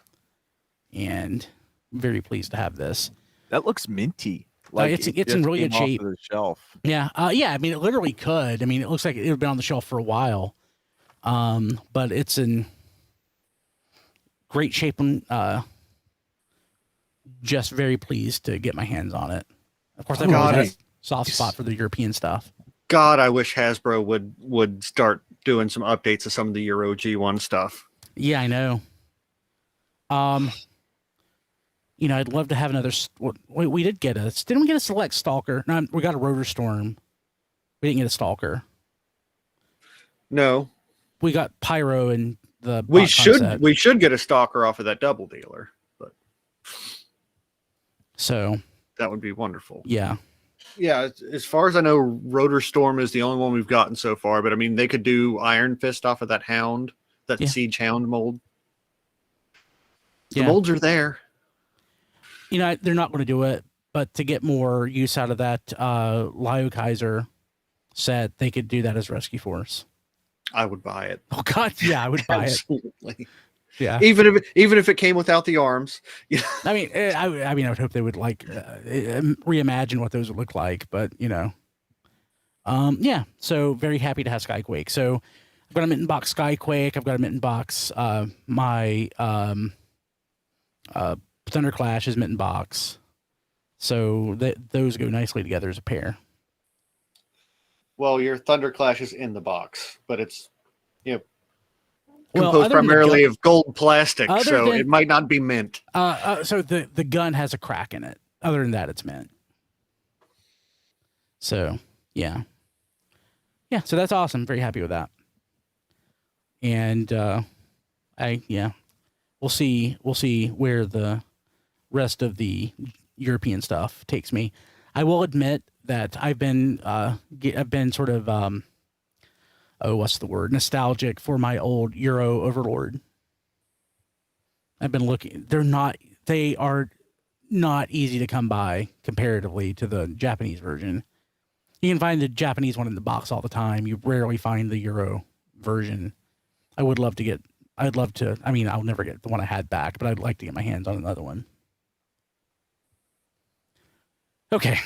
And I'm very pleased to have this. That looks minty. It's it in just really good came off shape. of the shelf. Yeah, yeah. I mean, it literally could. I mean, it looks like it would have been on the shelf for a while, but it's in great shape and just very pleased to get my hands on it. Of course, I've God, always had a soft spot for the European stuff. God, I wish Hasbro would start doing some updates of some of the Euro G1 stuff. Yeah, I know. You know, I'd love to have another. We did get didn't we get a select Stalker? No, we got a Rotor Storm. We didn't get a Stalker. No, We got Pyro and the. we bot should concept. we should get a stalker off of that double dealer, but So that would be wonderful. yeah, Yeah, as far as I know, Rotor Storm is the only one we've gotten so far. But I mean, they could do Iron Fist off of that Hound, that Yeah. Siege Hound mold. The yeah. molds are there. You know, they're not going to do it, but to get more use out of that Lio Kaiser set, they could do that as Rescue Force. I would buy it. Oh God, yeah, I would buy it. Absolutely. Yeah, Even if it came without the arms. I mean, I would hope they would like reimagine what those would look like, but you know, yeah. So very happy to have Skyquake. So I've got a mitten box Skyquake. I've got a mitten box. My Thunderclash is mitten box. So those go nicely together as a pair. Well, your Thunderclash is in the box, but it's Well, composed other than the primarily gun- of gold plastic, Other so than- it might not be mint. So the gun has a crack in it. Other than that, it's mint. So yeah. So that's awesome. Very happy with that. And we'll see where the rest of the European stuff takes me. I will admit that I've been sort of what's the word? Nostalgic for my old Euro Overlord. I've been looking. They are not easy to come by comparatively to the Japanese version. You can find the Japanese one in the box all the time. You rarely find the Euro version. I mean, I'll never get the one I had back, but I'd like to get my hands on another one. Okay.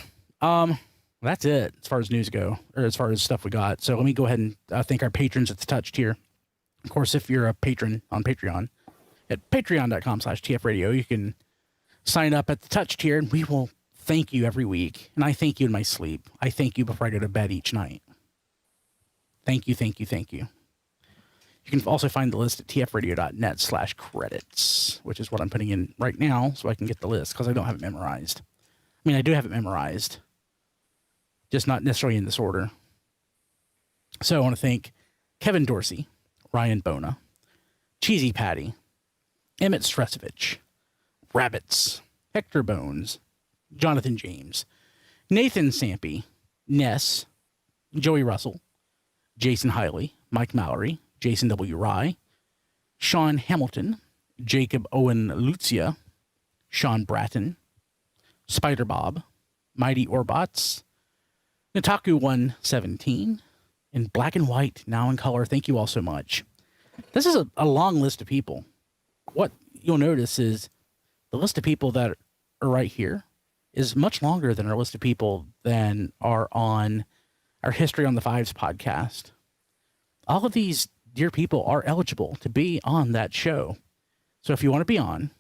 That's it as far as news go, or as far as stuff we got. So let me go ahead and thank our patrons at the Touch tier. Of course, if you're a patron on Patreon, at patreon.com/tfradio, you can sign up at the Touch tier, and we will thank you every week. And I thank you in my sleep. I thank you before I go to bed each night. Thank you, thank you, thank you. You can also find the list at tfradio.net/credits, which is what I'm putting in right now so I can get the list because I don't have it memorized. I mean, I do have it memorized, just not necessarily in this order. So I want to thank Kevin Dorsey, Ryan Bona, Cheesy Patty, Emmett Stresovich, Rabbits, Hector Bones, Jonathan James, Nathan Sampy, Ness, Joey Russell, Jason Hiley, Mike Mallory, Jason W. Rye, Sean Hamilton, Jacob Owen Lucia, Sean Bratton, Spider Bob, Mighty Orbots, Nataku 117, and Black and White, now in color. Thank you all so much. This is a long list of people. What you'll notice is the list of people that are right here is much longer than our list of people than are on our History on the Fives podcast. All of these dear people are eligible to be on that show. So if you want to be on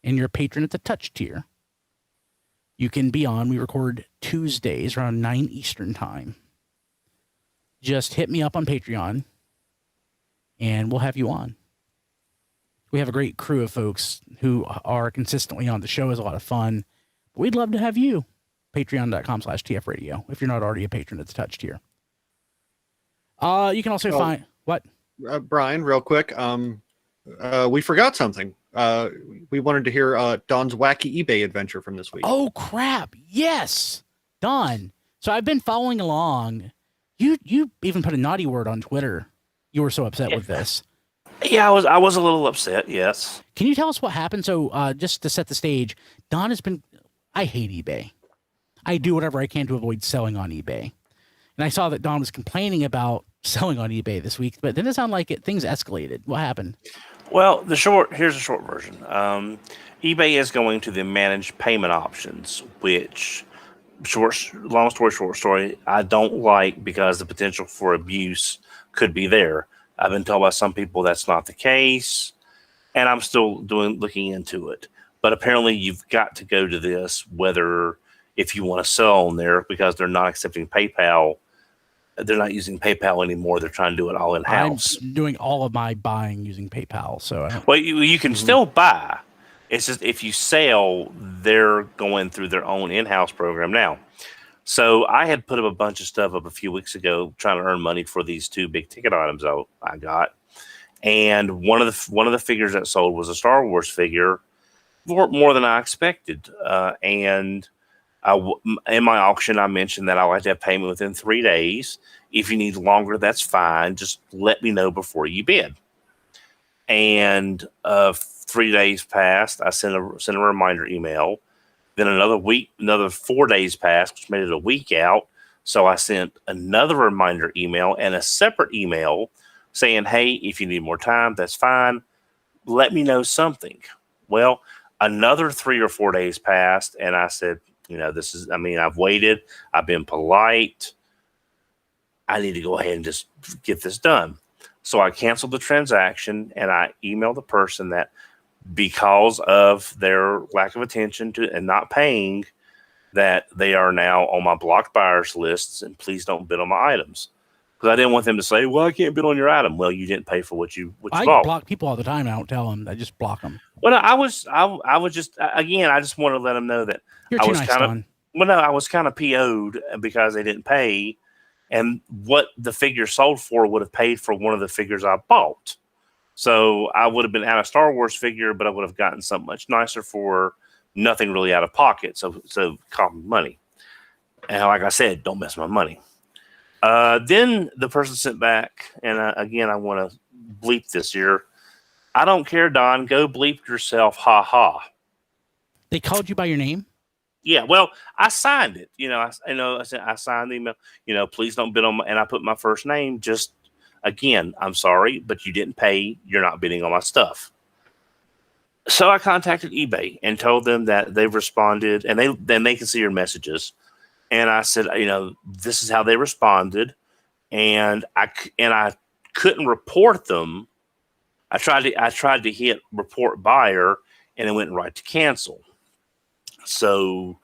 and you're a patron at the Touch tier, you can be on. We record Tuesdays around 9 Eastern time. Just hit me up on Patreon and we'll have you on. We have a great crew of folks who are consistently on the show. It's a lot of fun. We'd love to have you. patreon.com/tfradio. If you're not already a patron, it's touched here. You can also find what? Brian, real quick. We forgot something. We wanted to hear Don's wacky eBay adventure from this week. Oh crap! Yes, Don. So I've been following along. You even put a naughty word on Twitter. You were so upset with this. Yeah, I was a little upset. Yes. Can you tell us what happened? So just to set the stage, Don has been. I hate eBay. I do whatever I can to avoid selling on eBay. And I saw that Don was complaining about selling on eBay this week, but didn't it sound like things escalated? What happened? Well, here's the short version. eBay is going to the managed payment options, which long story, I don't like because the potential for abuse could be there. I've been told by some people that's not the case, and I'm still looking into it. But apparently you've got to go to this if you want to sell on there, because they're not accepting PayPal. They're not using PayPal anymore. They're trying to do it all in-house. I'm doing all of my buying using PayPal. So you can still buy. It's just if you sell, they're going through their own in-house program now. So I had put up a bunch of stuff up a few weeks ago trying to earn money for these 2 big ticket items I got. And one of the figures that sold was a Star Wars figure, more than I expected. And in my auction, I mentioned that I like to have payment within 3 days. If you need longer, that's fine. Just let me know before you bid. And 3 days passed. I sent a reminder email. Then another 4 days passed, which made it a week out. So I sent another reminder email and a separate email saying, hey, if you need more time, that's fine. Let me know something. Well, another 3 or 4 days passed, and I said, I've waited. I've been polite. I need to go ahead and just get this done. So I canceled the transaction, and I emailed the person that because of their lack of attention to and not paying, that they are now on my blocked buyers lists, and please don't bid on my items. Because I didn't want them to say, well, I can't bid on your item. Well, you didn't pay for what you I bought. block people all the time. I don't tell them. I just block them. Well, I just want to let them know that You're too nice, Don. I was kind of PO'd because they didn't pay, and what the figure sold for would have paid for one of the figures I bought. So I would have been out of Star Wars figure, but I would have gotten something much nicer for nothing really out of pocket. So cost me money. And like I said, don't mess with my money. Then the person sent back, and again, I want to bleep this here. I don't care, Don. Go bleep yourself. Ha ha. They called you by your name? Yeah. Well, I signed it. I signed the email. Please don't bid on my, and I put my first name. Just again, I'm sorry, but you didn't pay. You're not bidding on my stuff. So I contacted eBay and told them that they've responded, and they can see your messages. And I said, this is how they responded, and I couldn't report them. I tried to hit report buyer, and it went right to cancel. So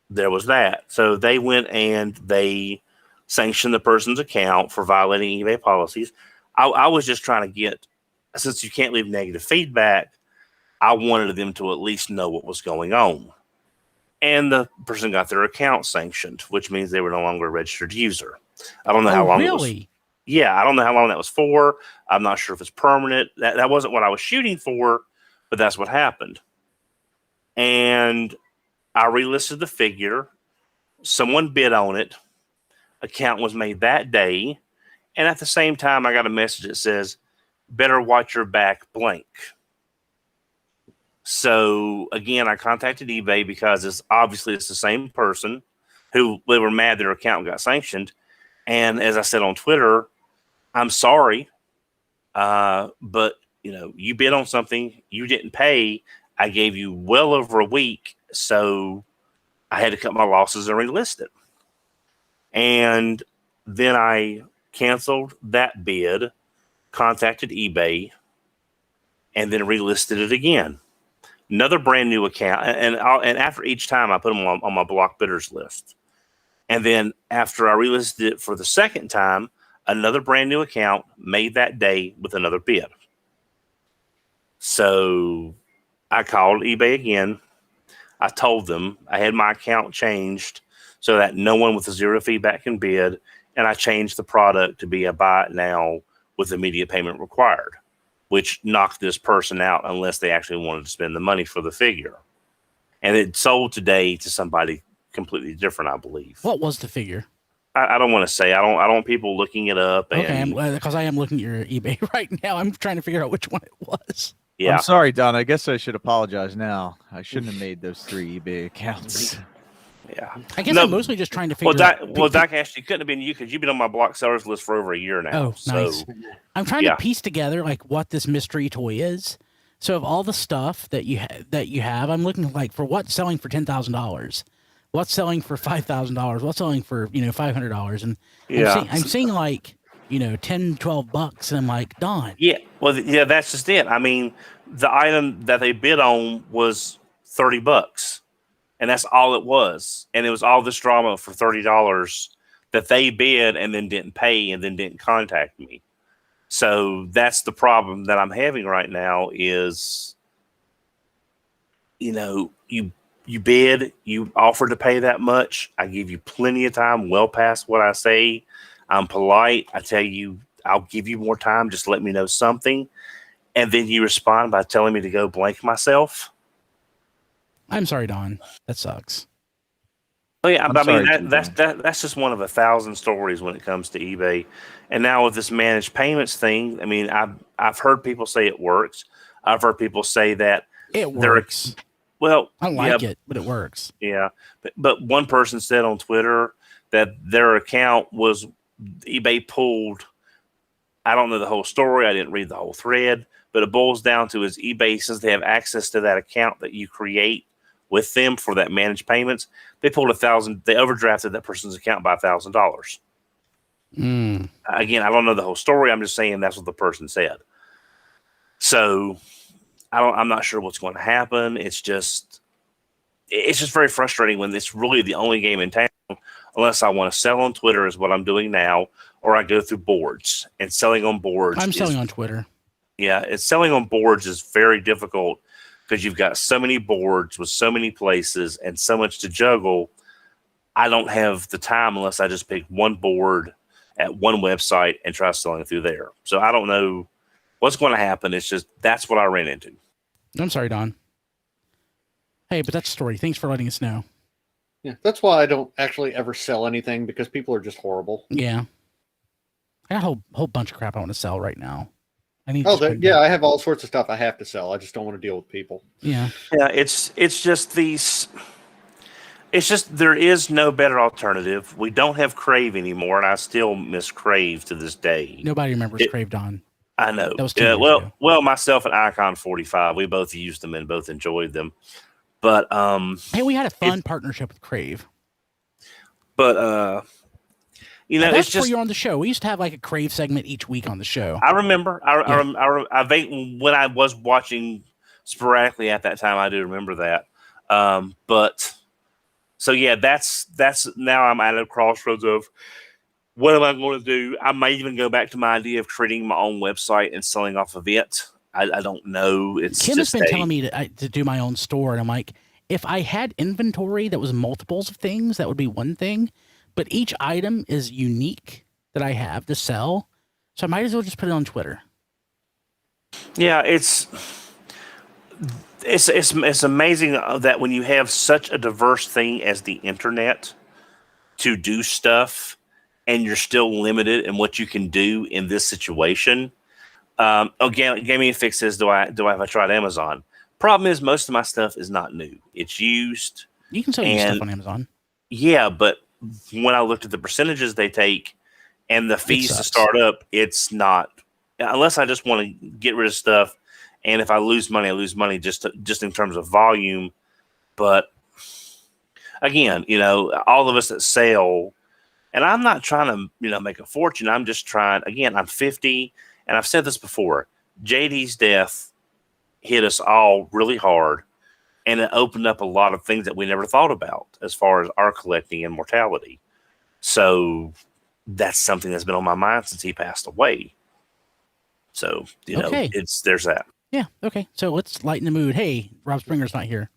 there was that. So they went and they sanctioned the person's account for violating eBay policies. I was just trying to get, since you can't leave negative feedback, I wanted them to at least know what was going on. And the person got their account sanctioned, which means they were no longer a registered user. I don't know how long. Really? I don't know how long that was for. I'm not sure if it's permanent. That wasn't what I was shooting for, but that's what happened. And I relisted the figure. Someone bid on it. Account was made that day. And at the same time, I got a message that says, better watch your back blank. So again, I contacted eBay because it's the same person who they were mad their account got sanctioned. And as I said on Twitter, I'm sorry, but you bid on something, you didn't pay. I gave you well over a week, so I had to cut my losses and relist it. And then I canceled that bid, contacted eBay, and then relisted it again. Another brand new account, and after each time I put them on my block bidders list. And then after I relisted it for the second time, another brand new account made that day with another bid. So I called eBay again. I told them I had my account changed so that no one with a zero feedback can bid, and I changed the product to be a buy it now with immediate payment required, which knocked this person out unless they actually wanted to spend the money for the figure. And it sold today to somebody completely different, I believe. What was the figure? I don't want to say. I don't want people looking it up. And, Okay, because I am looking at your eBay right now. I'm trying to figure out which one it was. yeah. I'm sorry, Don. I guess I should apologize now. I shouldn't have made those 3 eBay accounts. Yeah. I guess No, I'm mostly just trying to figure out. Doc, actually couldn't have been you because you've been on my block sellers list for over a year now. Oh, so, nice. I'm trying to piece together like what this mystery toy is. So of all the stuff that you have, I'm looking like for what's selling for $10,000, what's selling for $5,000, what's selling for $500, and I'm seeing like $10, $12, and I'm like, Don. Yeah, well, yeah, that's just it. I mean, the item that they bid on was $30, and that's all it was, and it was all this drama for $30 that they bid and then didn't pay and then didn't contact me. So that's the problem that I'm having right now is, you bid, you offer to pay that much. I give you plenty of time, well past what I say. I'm polite. I tell you, I'll give you more time. Just let me know something. And then you respond by telling me to go blank myself. I'm sorry, Don. That sucks. Oh yeah, I'm but I mean sorry, that's just one of 1,000 stories when it comes to eBay. And now with this managed payments thing, I mean, I've heard people say it works. I've heard people say that it works. Well, I don't like it, but it works. Yeah, but one person said on Twitter that their account was eBay pulled. I don't know the whole story. I didn't read the whole thread, but it boils down to is eBay, since they have access to that account that you create with them for that managed payments, they pulled $1,000. They overdrafted that person's account by $1,000. Again, I don't know the whole story. I'm just saying that's what the person said. So I'm not sure what's going to happen. It's just very frustrating when it's really the only game in town, unless I want to sell on Twitter is what I'm doing now, or I go through boards, and selling on boards. I'm selling on Twitter. Yeah, selling on boards is very difficult because you've got so many boards with so many places and so much to juggle. I don't have the time unless I just pick one board at one website and try selling through there. So I don't know what's going to happen. It's just that's what I ran into. I'm sorry, Don. Hey, but that's the story. Thanks for letting us know. Yeah, that's why I don't actually ever sell anything, because people are just horrible. Yeah. I got a whole bunch of crap I want to sell right now. I need. I have all sorts of stuff I have to sell. I just don't want to deal with people. Yeah. Yeah, it's just these. It's just there is no better alternative. We don't have Crave anymore, and I still miss Crave to this day. Nobody remembers Crave, Don. I know. That was 2 years ago. Well, myself and Icon 45, we both used them and both enjoyed them. But hey, we had a fun partnership with Crave. But that's it's just before you're on the show. We used to have like a Crave segment each week on the show. I remember. I think when I was watching sporadically at that time, I do remember that. But so yeah, that's now I'm at a crossroads of what am I going to do? I might even go back to my idea of creating my own website and selling off of it. I don't know. Kim has been telling me to do my own store, and I'm like, if I had inventory that was multiples of things, that would be one thing. But each item is unique that I have to sell, so I might as well just put it on Twitter. Yeah, it's amazing that when you have such a diverse thing as the internet to do stuff, and you're still limited in what you can do in this situation. Gaming Fix says, do I have I tried Amazon? Problem is, most of my stuff is not new. It's used. You can sell your stuff on Amazon. Yeah, but when I looked at the percentages they take and the fees to start up, it's not. Unless I just want to get rid of stuff, and if I lose money, I lose money just in terms of volume. But again, all of us that sell. And I'm not trying to, make a fortune. I'm just trying. Again, I'm 50, and I've said this before. JD's death hit us all really hard, and it opened up a lot of things that we never thought about as far as our collecting and mortality. So that's something that's been on my mind since he passed away. So there's that. Yeah. Okay. So let's lighten the mood. Hey, Rob Springer's not here.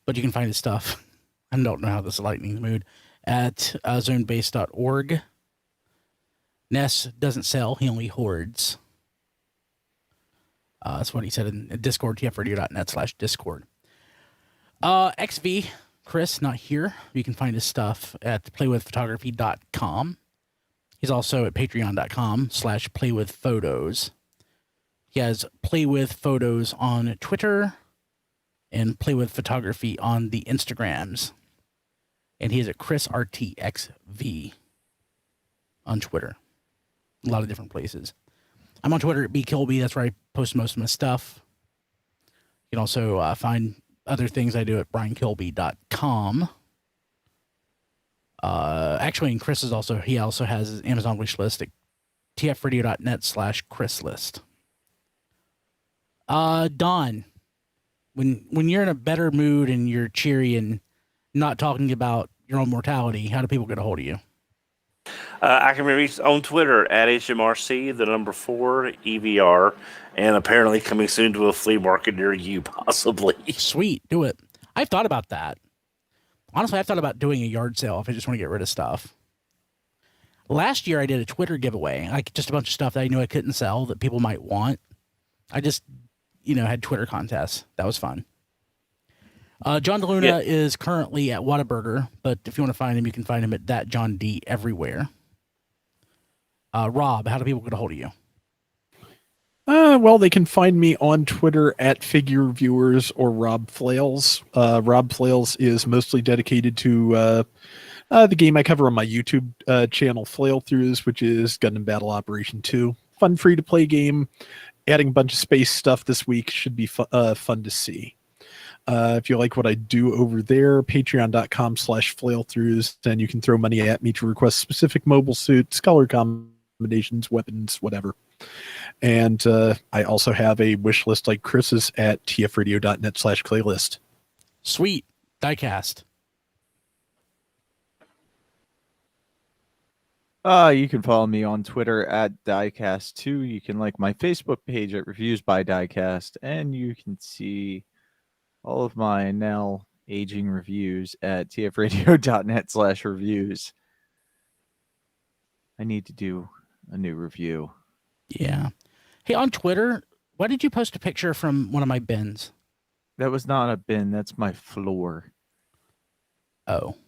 But you can find his stuff. I don't know how this is lightning mood at zonebase.org. Ness doesn't sell, he only hoards. That's what he said in Discord, tfradio.net/Discord. XV, Chris, not here. You can find his stuff at playwithphotography.com. He's also at patreon.com/playwithphotos. He has playwithphotos on Twitter and playwithphotography on the Instagrams. And he is at ChrisRTXV on Twitter. A lot of different places. I'm on Twitter at bkilby. That's where I post most of my stuff. You can also find other things I do at briankilby.com. Actually, and Chris is he also has his Amazon wish list at tfradio.net/ChrisList. Don, when you're in a better mood and you're cheery and not talking about your own mortality, how do people get a hold of you? I can be reached on Twitter at HMRC, the number 4 EVR, and apparently coming soon to a flea market near you, possibly. Sweet, do it. I've thought about that. Honestly, I've thought about doing a yard sale if I just want to get rid of stuff. Last year, I did a Twitter giveaway, like just a bunch of stuff that I knew I couldn't sell that people might want. I just, had Twitter contests. That was fun. John DeLuna is currently at Whataburger, but if you want to find him, you can find him at That John D everywhere. Rob, how do people get a hold of you? Well, they can find me on Twitter at Figure Reviewers or Rob Flails. Rob Flails is mostly dedicated to the game I cover on my YouTube channel, Flail Throughs, which is Gundam Battle Operation 2. Fun, free-to-play game. Adding a bunch of space stuff this week should be fun to see. If you like what I do over there, patreon.com/flailthroughs, then you can throw money at me to request specific mobile suits, color combinations, weapons, whatever. And I also have a wish list like Chris's at tfradio.net/playlist. Sweet. Diecast. You can follow me on Twitter at Diecast2. You can like my Facebook page at Reviews by Diecast, and you can see all of my now aging reviews at tfradio.net/reviews. I need to do a new review. Yeah. Hey, on Twitter, why did you post a picture from one of my bins? That was not a bin. That's my floor. Oh.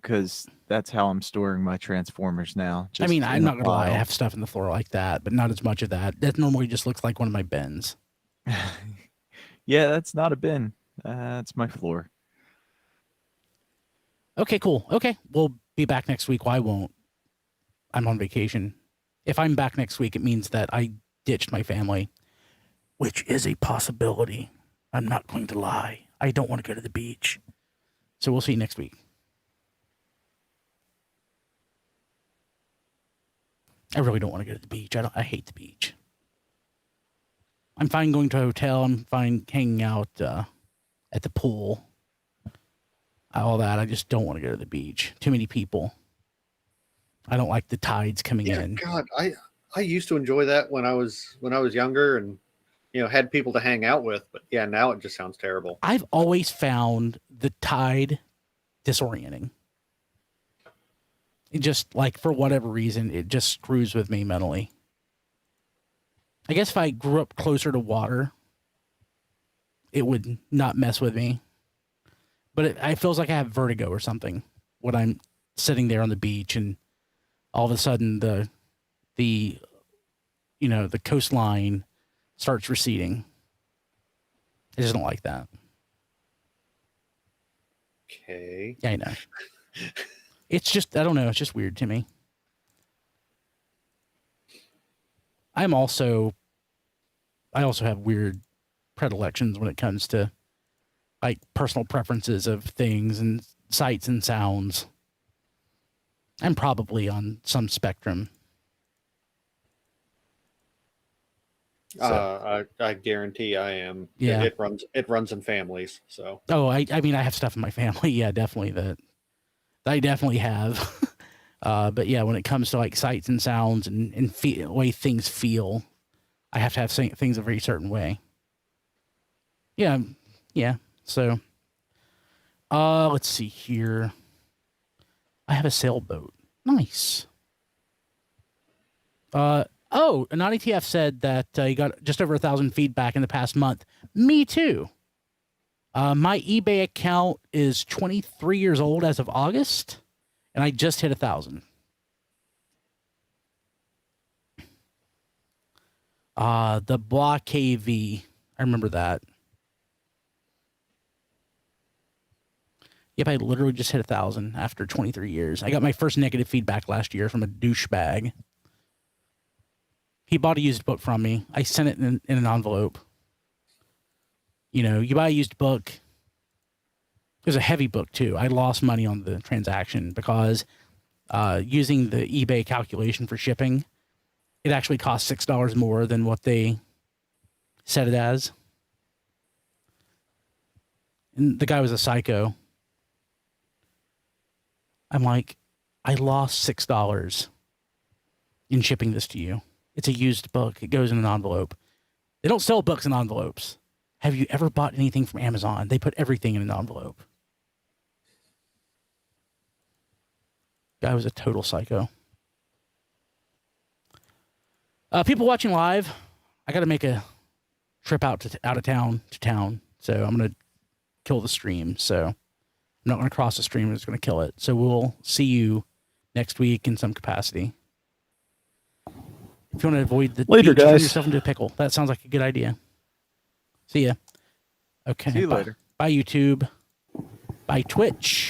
Because that's how I'm storing my Transformers now. I mean, I'm not going to lie. I pile. have stuff in the floor like that, but not as much of that. That normally just looks like one of my bins. Yeah, that's not a bin. That's my floor. Okay, cool. Okay, we'll be back next week. Well, I won't. I'm on vacation. If I'm back next week, it means that I ditched my family, which is a possibility. I'm not going to lie. I don't want to go to the beach. So we'll see you next week. I really don't want to go to the beach. I hate the beach. I'm fine going to a hotel. I'm fine hanging out at the pool. All that. I just don't want to go to the beach. Too many people. I don't like the tides coming in. God, I used to enjoy that when I was younger and had people to hang out with, but yeah, now it just sounds terrible. I've always found the tide disorienting. It just, like, for whatever reason, it just screws with me mentally. I guess if I grew up closer to water, it would not mess with me. But it feels like I have vertigo or something when I'm sitting there on the beach and all of a sudden the coastline starts receding. I just don't like that. Okay. Yeah, I know. It's just, I don't know. It's just weird to me. I also have weird predilections when it comes to like personal preferences of things and sights and sounds. I'm probably on some spectrum. I guarantee I am. Yeah. It runs in families. So. Oh, I mean, I have stuff in my family. Yeah, definitely that I definitely have. But yeah, when it comes to like sights and sounds and the way things feel, I have to have things a very certain way. Yeah, Yeah. So, let's see here. I have a sailboat. Nice. Naughty TF said that he got just over 1,000 feedback in the past month. Me too. My eBay account is 23 years old as of August, and I just hit 1,000. The Block KV. I remember that. Yep, I literally just hit 1,000 after 23 years. I got my first negative feedback last year from a douchebag. He bought a used book from me. I sent it in an envelope. You know, you buy a used book. It was a heavy book, too. I lost money on the transaction because using the eBay calculation for shipping, it actually cost $6 more than what they said it as. And the guy was a psycho. I'm like, I lost $6 in shipping this to you. It's a used book. It goes in an envelope. They don't sell books in envelopes. Have you ever bought anything from Amazon? They put everything in an envelope. Guy was a total psycho. People watching live, I got to make a trip out of town, so I'm going to kill the stream. So I'm not going to cross the stream. I'm just going to kill it. So we'll see you next week in some capacity. If you want to avoid the Later, beach, turn guys. yourself into a pickle. That sounds like a good idea. See ya. Okay. See you bye. later. Bye, YouTube. Bye, Twitch.